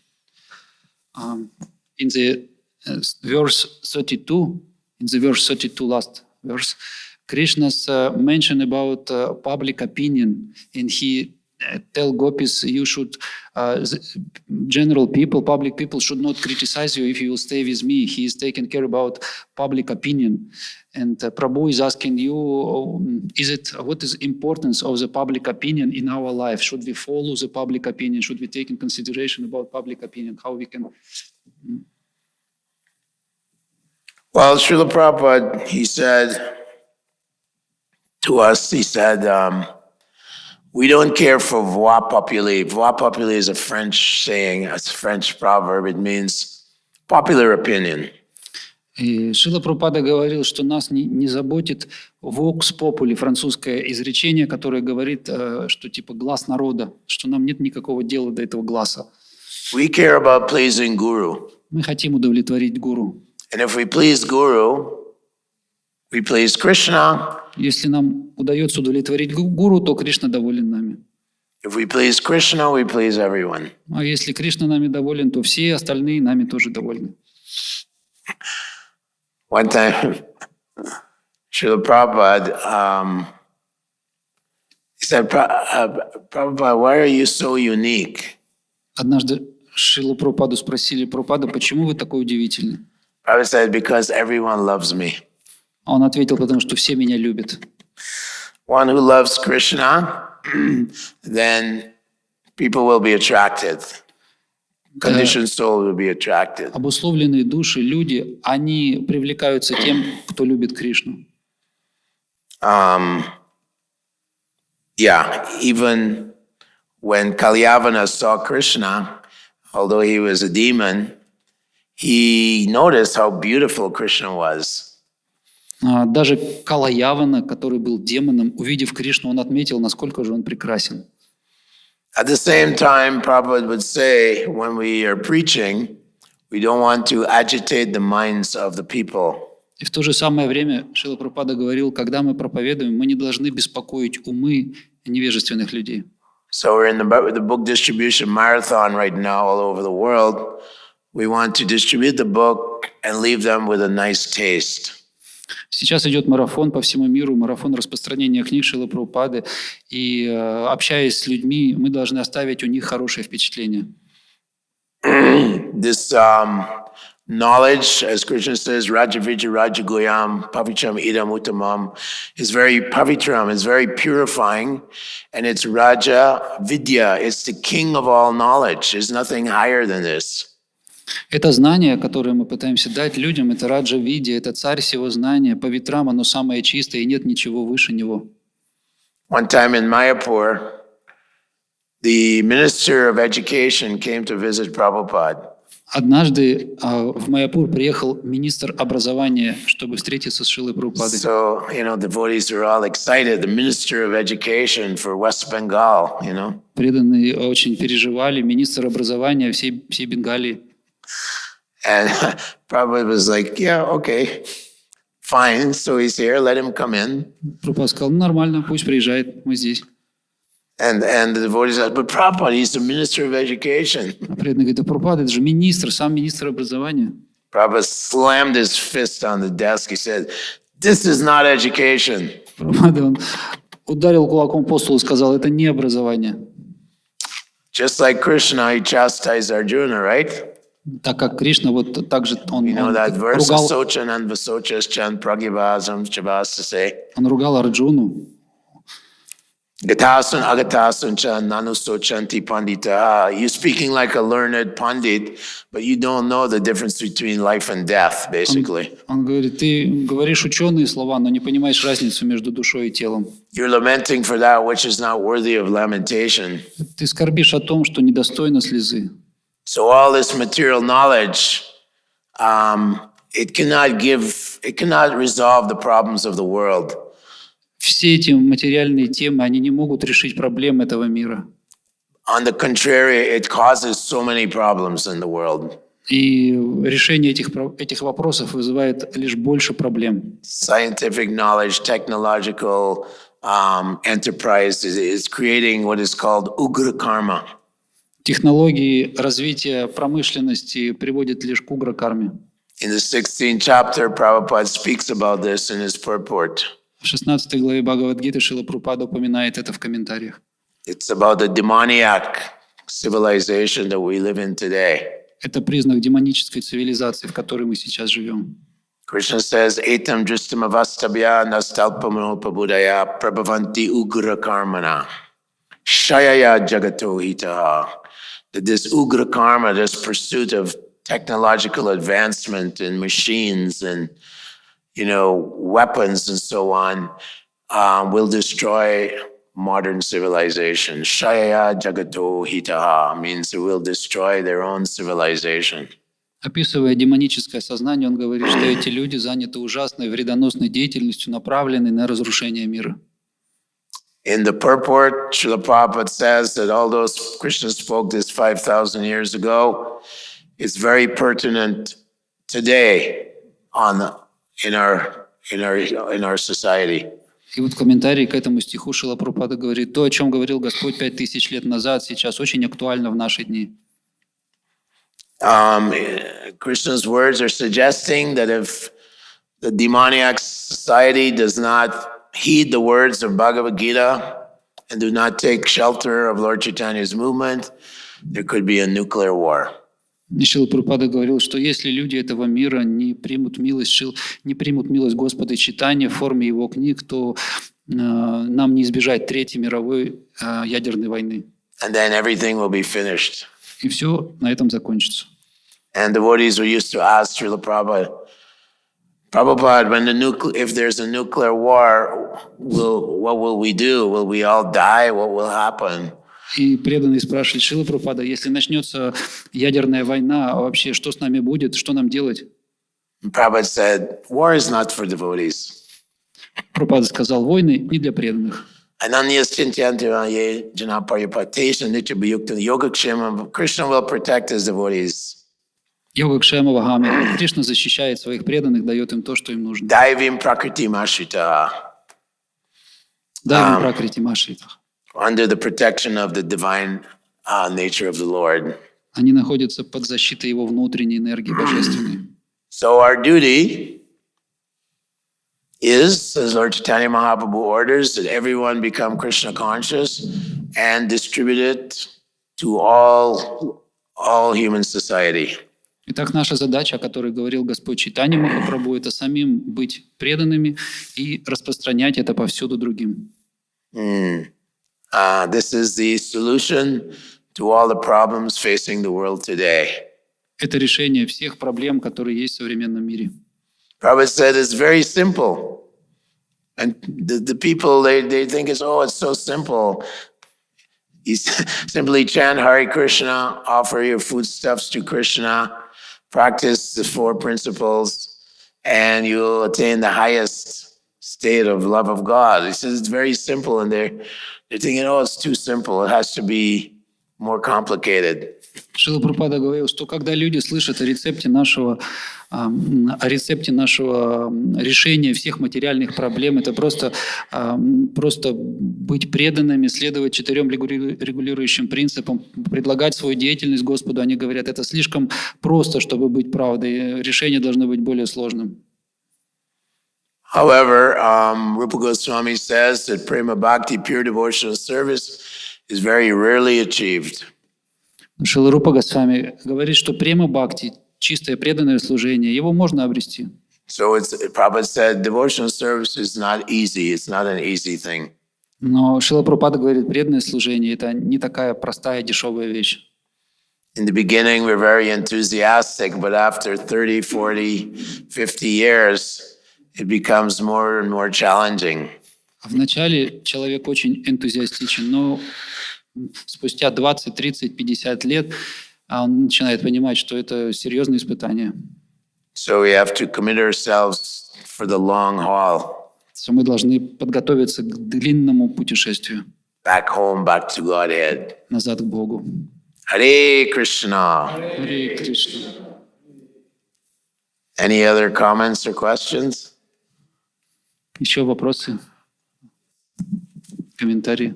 In the verse 32, last verse, Krishna's mention about public opinion, and he tell gopis you should, general people, public people should not criticize you if you will stay with me. He is taking care about public opinion. And Prabhu is asking you, what is importance of the public opinion in our life? Should we follow the public opinion? Should we take in consideration about public opinion? How we can... Well, Srila Prabhupada, he said to us, we don't care for voix populi. Voix populi is a French saying, it's a French proverb. It means popular opinion. И Шрила Прабхупада говорил, что нас не заботит vox populi, французское изречение, которое говорит, что типа глас народа, что нам нет никакого дела до этого гласа. We care about pleasing Guru. Мы хотим удовлетворить гуру. And if we please Guru, we please Krishna. Если нам удается удовлетворить гуру, то Кришна доволен нами. If we please Krishna, we please everyone. А если Кришна нами доволен, то все остальные нами тоже довольны. One time, Srila Prabhupada, he said, Prabhupada, why are you so unique? Однажды Шрилу Прабхупаду спросили: Прабхупада, почему вы такой удивительный? Prabhupada said, because everyone loves me. А он ответил: потому что все меня любят. one who loves Krishna, then people will be attracted. Conditioned soul will be attracted. Обусловленные души, люди, они привлекаются тем, кто любит Кришну. Yeah, even when Kalyavana saw Krishna, although he was a demon, he noticed how beautiful Krishna was. Даже Калаявана, который был демоном, увидев Кришну, он отметил, насколько же он прекрасен. At the same time, Prabhupada would say, when we are preaching, we don't want to agitate the minds of the people. И в то же самое время Шрила Прабхупада говорил, когда мы проповедуем, мы не должны беспокоить умы невежественных людей. So we're in the book distribution marathon right now all over the world. We want to distribute the book and leave them with a nice taste. Сейчас идет марафон по всему миру, марафон распространения книг Шрилы Прабхупады. И общаясь с людьми, мы должны оставить у них хорошее впечатление. This knowledge, as Krishna says, Rajavijja Rajagoyam, Pavitram Idam Uttamam, is very pavitram, it's very purifying, and it's Raja Vidya, it's the king of all knowledge. There's nothing higher than this. Это знание, которое мы пытаемся дать людям, это Раджа Видья, это царь всего знания, Павитрам, оно самое чистое, и нет ничего выше него. One time in Mayapur, the Minister of Education came to visit Prabhupada. Однажды в Майяпур приехал министр образования, чтобы встретиться с Шрилой Прабхупадой. So, devotees are all excited. The Minister of Education for West Bengal, Преданные очень переживали, министр образования всей Бенгалии. And Prabhupada was like, yeah, okay, fine. So he's here, let him come in. Прабхупада сказал, нормально, пусть приезжает, мы здесь. And the devotees said, but Prabhupada, he's the Minister of Education. Преданный говорит, Прабхупада, это же министр, сам министр образования. Prabhupada slammed his fist on the desk. He said, this is not education. Прабхупада, он ударил кулаком по столу и сказал, это не образование. Just like Krishna, he chastised Arjuna, right? Так как Кришна, вот так же он That verse, ругал, Sochan and Vasochas Chan Pragyavasam Chavasase. он ругал Арджуну. Gatasan agatasan chan nanusochanti pandita. You're speaking like a learned pandit, but you don't know the difference between life and death, basically. Он говорит, ты говоришь ученые слова, но не понимаешь разницу между душой и телом. You're lamenting for that which is not worthy of lamentation. Ты скорбишь о том, что недостойно слезы. So all this material knowledge, it cannot resolve the problems of the world. Все эти материальные темы, они не могут решить проблемы этого мира. On the contrary, it causes so many problems in the world. И решение этих вопросов вызывает лишь больше проблем. Scientific knowledge, technological enterprise is creating what is called ugra karma. Технологии развития промышленности приводят лишь к угра-карме. In the 16th chapter, Prabhupada speaks about this in his purport. В 16 главе Бхагавад-гиты Шрила Прабхупада упоминает это в комментариях. It's about the demoniac civilization that we live in today. Это признак демонической цивилизации, в которой мы сейчас живем. Krishna says, Etam dristam avastabhya nastalpamanopabuddhaya prabhavanti ugra karmana shayaya jagato hitaha. That this ugra karma, this pursuit of technological advancement in machines and weapons and so on, will destroy modern civilization. Shaya jagato hitaha means it will destroy their own civilization. Описывая демоническое сознание, он говорит, что эти люди заняты ужасной вредоносной деятельностью, направленной на разрушение мира. In the purport, Srila Prabhupada says that although Krishna spoke this 5,000 years ago, it's very pertinent today in our society. И вот в комментарии к этому стиху Шрила Прабхупада говорит, то, о чем говорил Господь 5000 лет назад, сейчас очень актуально в наши дни. Krishna's words are suggesting that if the demoniac society does not heed the words of Bhagavad Gita and do not take shelter of Lord Chaitanya's movement, there could be a nuclear war. И Шрила Прабхупада говорил, что если люди этого мира не примут милость Господа Чайтаньи в форме его книг, то нам не избежать Третьей мировой ядерной войны. And then everything will be finished. И все на этом закончится. And devotees were used to ask Srila Prabhupada, Prabhupada, if there's a nuclear war, what will we do? Will we all die? What will happen? И преданные спрашивали Шрила Прабхупада, если начнется ядерная война, вообще что с нами будет, что нам делать? Prabhupada said, war is not for devotees. Прабхупада сказал, войны не для преданных. Krishna will protect his devotees. Йога Кшема Вагами. Кришна защищает своих преданных, дает им то, что им нужно. Daivim prakritimashritah. Дайвим пракрити машритах. Under the protection of the divine nature of the Lord. Они находятся под защитой его внутренней энергии божественной. So our duty is, as Lord Chaitanya Mahaprabhu orders, that everyone become Krishna conscious and distribute it to all human society. Итак, наша задача, о которой говорил Господь Чайтанья Махапрабху, это самим быть преданными и распространять это повсюду другим. This is the solution to all the problems facing the world today. Это решение всех проблем, которые есть в современном мире. Prabhupada said it's very simple. And the people, they think it's so simple. You simply chant Hare Krishna, offer your foodstuffs to Krishna, practice the 4 principles, and you'll attain the highest state of love of God. He says it's very simple, and they're thinking, it's too simple. It has to be more complicated. Шрила Прабхупада говорил, что когда люди слышат о рецепте нашего решения всех материальных проблем, это просто быть преданными, следовать 4 регулирующим принципам, предлагать свою деятельность Господу, они говорят, это слишком просто, чтобы быть правдой, решение должно быть более сложным. However, Rupa Goswami says that prema bhakti, pure devotional service, is very rarely achieved. Шрила Рупа Госвами говорит, что према бхакти, чистое преданное служение, его можно обрести. So Prabhupada said devotional service is not easy. It's not an easy thing. Но Шрила Прабхупада говорит, преданное служение – это не такая простая, дешевая вещь. In the beginning, we're very enthusiastic, but after 30, 40, 50 years, it becomes more and more challenging. Вначале человек очень энтузиастичен, но спустя 20, 30, 50 лет он начинает понимать, что это серьезное испытание. So we have to commit ourselves for the long haul. Мы должны подготовиться к длинному путешествию. Back home, back to Godhead. Назад к Богу. Hare Krishna. Харе Кришна. Any other comments or questions? Еще вопросы? Комментарии?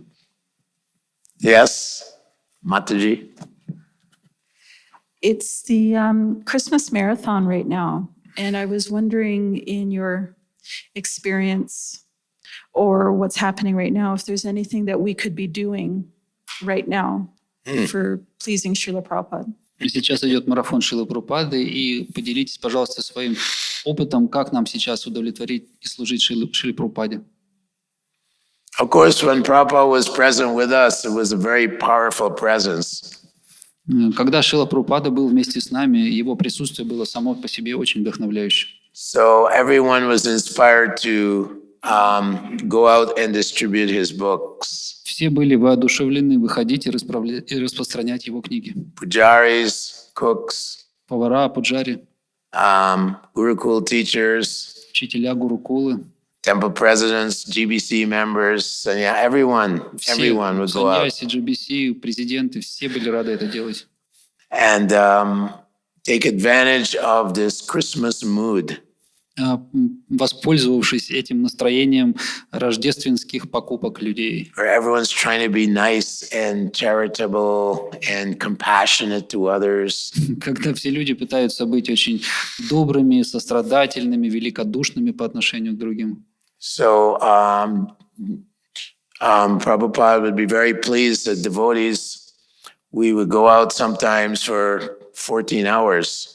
Yes, Mataji. It's the Christmas marathon right now, and I was wondering, in your experience or what's happening right now, if there's anything that we could be doing right now for pleasing Srila Prabhupada. Сейчас идет марафон Шрилы Прабхупады, и поделитесь, пожалуйста, своим опытом, как нам сейчас удовлетворить и служить Шриле Прабхупаде. Of course, when Prabhupada was present with us, it was a very powerful presence. Когда Шрила Прабхупада был вместе с нами, его присутствие было само по себе очень вдохновляющим. So everyone was inspired to go out and distribute his books. Все были воодушевлены выходить и распространять его книги. Pujaris, cooks, Повара, пуджари, Gurukul teachers, учителя гурукулы, temple presidents, GBC members, and everyone would go out. саньяси, GBC, президенты, все были рады это делать. And take advantage of this Christmas mood. Воспользовавшись этим настроением рождественских покупок людей. Where everyone's trying to be nice and charitable and compassionate to others. Когда все люди пытаются быть очень добрыми, сострадательными, великодушными по отношению к другим. So Prabhupada would be very pleased that devotees, we would go out sometimes for 14 hours.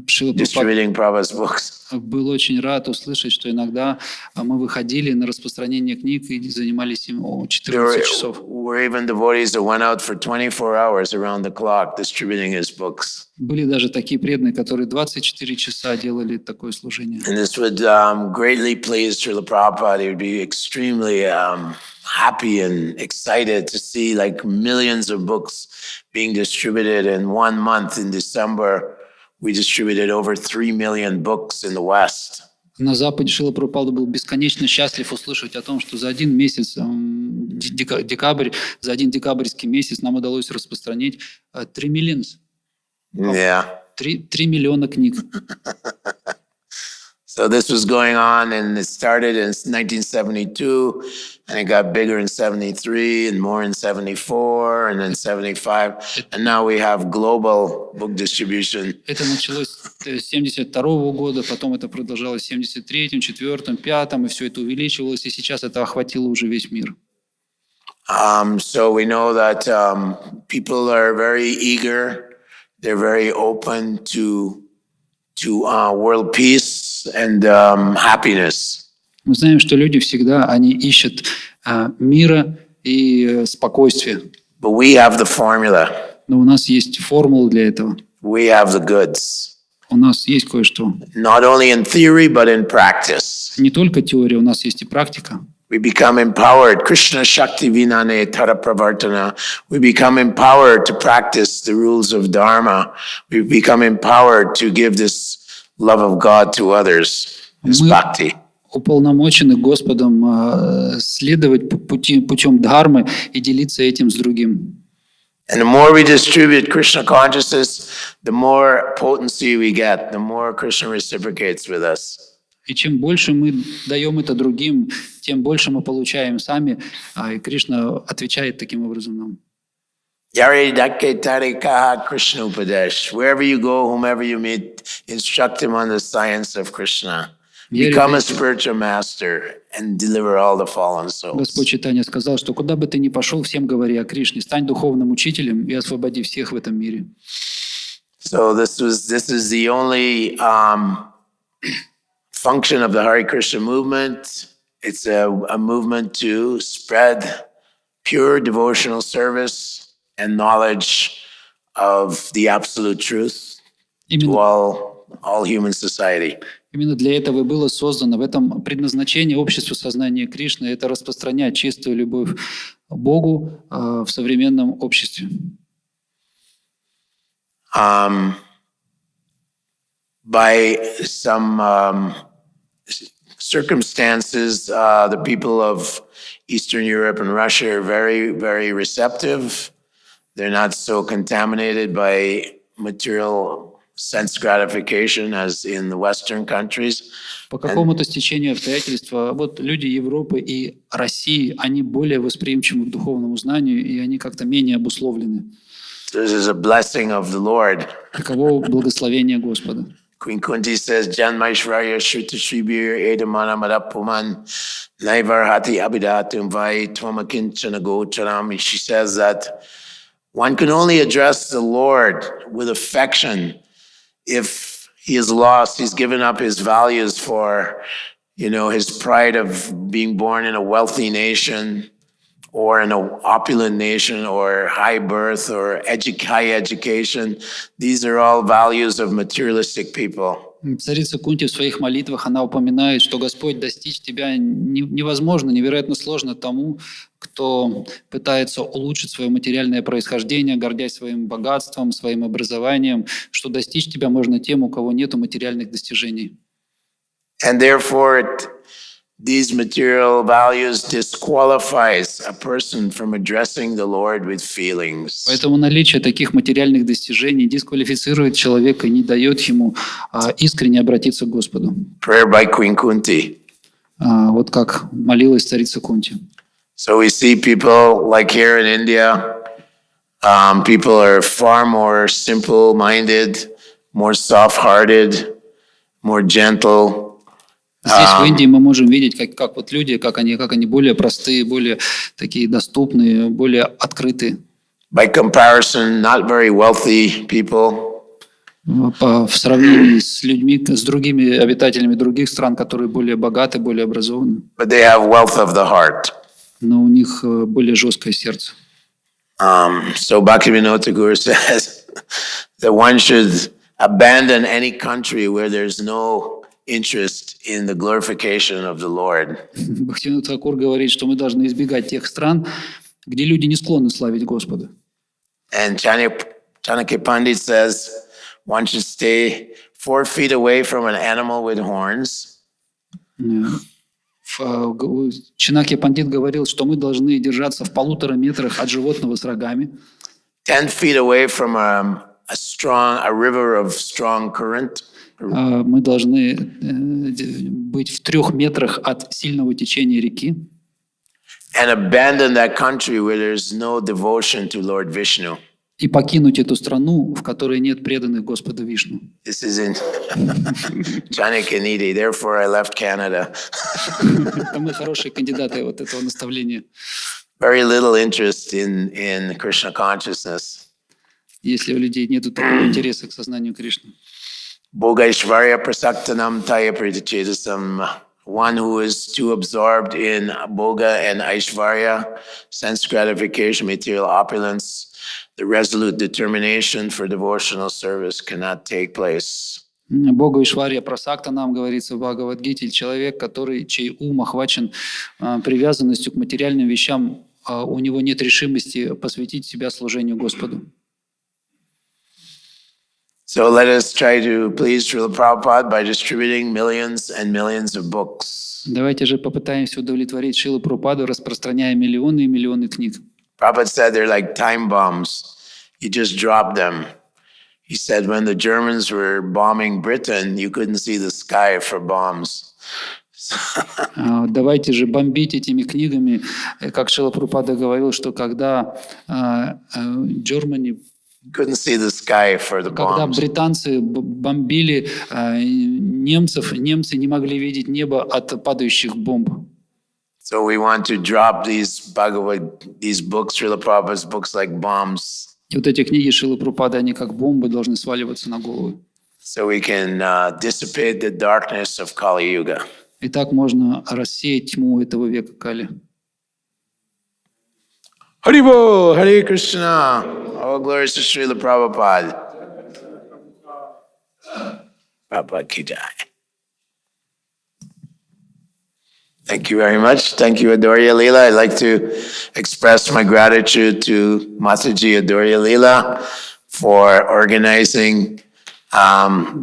Шрила Прабхупада distributing Prabhupada's books. был очень рад услышать, что иногда мы выходили на распространение книг и занимались им There 14 часов. were even devotees that went out for 24 hours around the clock distributing his books. Были даже такие преданные, которые 24 часа делали такое служение. And this would greatly please Srila Prabhupada. He would be extremely happy and excited to see like millions of books being distributed. In 1 month in December, we distributed over 3 million books in the West. На Западе Шрила Прабхупада был бесконечно счастлив услышать о том, что за один месяц, декабрь, за один декабрьский месяц нам удалось распространить 3 миллиона. Yeah. 3 миллиона книг. So this was going on, and it started in 1972, and it got bigger in 73, and more in 74, and then 75, and now we have global book distribution. Это началось с 72 года, потом это продолжалось в 73-м, 4-м, 5-м, и все это увеличивалось, и сейчас это охватило уже весь мир. So we know that people are very eager, they're very open to world peace and happiness. Мы знаем, что люди всегда, они ищут мира и спокойствия. But we have the formula. Но у нас есть формула для этого. We have the goods. У нас есть кое-что. Not only in theory, but in practice. Не только теория, у нас есть и практика. We become empowered. Krishna Shakti Vinane Tara Pravartana. We become empowered to practice the rules of Dharma. We become empowered to give this love of God to others, this bhakti. Уполномочены Господом следовать путем дхармы и делиться этим с другим. And the more we distribute Krishna consciousness, the more potency we get, the more Krishna reciprocates with us. И чем больше мы даем это другим, тем больше мы получаем сами, и Кришна отвечает таким образом нам. Yari Dakke Tarikaha Krishna Upadesh. Wherever you go, whomever you meet, instruct him on the science of Krishna. Become a spiritual master and deliver all the fallen souls. Господь Чайтанья сказал, что куда бы ты ни пошел, всем говори о Кришне, стань духовным учителем и освободи всех в этом мире. So this is the only function of the Hare Krishna movement. It's a movement to spread pure devotional service and knowledge of the absolute truth to all human society. Именно для этого и было создано в этом предназначение общества сознания Кришны, это распространять чистую любовь к Богу в современном обществе. By some circumstances, the people of Eastern Europe and Russia are very, very receptive. They're not so contaminated by material sense gratification as in the Western countries. По какому-то стечению обстоятельств, вот люди Европы и России, они более восприимчивы к духовному знанию, и они как-то менее обусловлены. This is a blessing of the Lord. Таково благословение Господа. Queen Kunti says, Janmaishvarya Shruta Shribir Edamana Madapuman Naivarhati Abidatum Vai Twamakinchana Gocharam. She says that one can only address the Lord with affection if he is lost, he's given up his values for, his pride of being born in a wealthy nation or in an opulent nation or high birth or high education. These are all values of materialistic people. Царица Кунти в своих молитвах, она упоминает, что Господь достичь тебя невозможно, невероятно сложно тому, кто пытается улучшить свое материальное происхождение, гордясь своим богатством, своим образованием, что достичь тебя можно тем, у кого нет материальных достижений. And therefore, these material values disqualifies a person from addressing the Lord with feelings. Поэтому наличие таких материальных достижений дисквалифицирует человека и не дает ему искренне обратиться к Господу. Prayer by Queen Kunti. Вот как молилась царица Кунти. So we see people like here in India, people are far more simple-minded, more soft-hearted, more gentle. Здесь, в Индии, мы можем видеть, как вот люди, как они более простые, более такие доступные, более открытые. By comparison, not very wealthy people. в сравнении с людьми, с другими обитателями других стран, которые более богаты, более образованы. but they have wealth of the heart. Но у них более жесткое сердце. So Bhaktivinoda Thakur says that one should abandon any country where there's no interest in the glorification of the Lord. Бхактивинода Тхакур говорит, что мы должны избегать тех стран, где люди не склонны славить Господа. And Chanakya Pandit says one should stay 4 feet away from an animal with horns. Чанакья Пандит говорил, что мы должны держаться в 1,5 метрах от животного с рогами, 10 feet away from a river of strong current. мы должны быть в 3 метрах от сильного течения реки And abandon that country where there's no devotion to Lord Vishnu. и покинуть эту страну, в которой нет преданных Господу Вишну. This is in Chanakya-nidhi, therefore I left Canada. Это мы хорошие кандидаты вот этого наставления. Very little interest in Krishna consciousness. Если у людей нет такого интереса к сознанию Кришны. Bhogaishvarya prasaktanam taya pritachedasam. One who is too absorbed in bhoga and aishvarya, sense gratification, material opulence, the resolute determination for devotional service cannot take place. Бога Ишварья Прасакта нам говорится в Бхагавад-гите, человек, чей ум охвачен привязанностью к материальным вещам, у него нет решимости посвятить себя служению Господу. So let us try to please Srila Prabhupada by distributing millions and millions of books. Давайте же попытаемся удовлетворить Шрилу Прабхупаду, распространяя миллионы и миллионы книг. Prabhupada said they're like time bombs. You just drop them. He said when the Germans were bombing Britain, you couldn't see the sky for bombs. Давайте же бомбить этими книгами, как Шрила Прабхупада говорил, что когда Germany, Couldn't see the sky for the когда bombs. британцы бомбили немцев, немцы не могли видеть небо от падающих бомб. So we want to drop these books, Srila Prabhupada's books, like bombs, И вот эти книги Шрилы Прабхупады, они как бомбы должны сваливаться на голову. so we can dissipate the darkness of Kali Yuga. И так можно рассеять тьму этого века Кали. Haribo, Hare Krishna. All glories to Srila Prabhupada. Prabhupada ki jai. Thank you very much. Thank you, Adorya Leela. I'd like to express my gratitude to Mataji Adorya Leela for organizing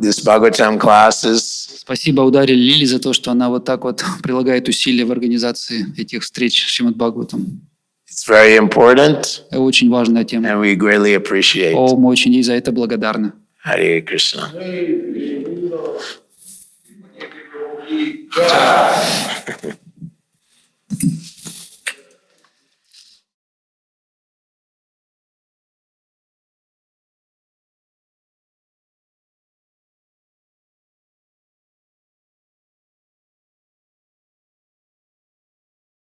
this Bhagavatam classes. Спасибо Ударе Лили за то, что она вот так вот прилагает усилия в организации этих встреч с Шримад Бхагаватом. It's very important, Это очень важная тема. and we greatly appreciate. Мы очень ей за это благодарны. Hare Krishna.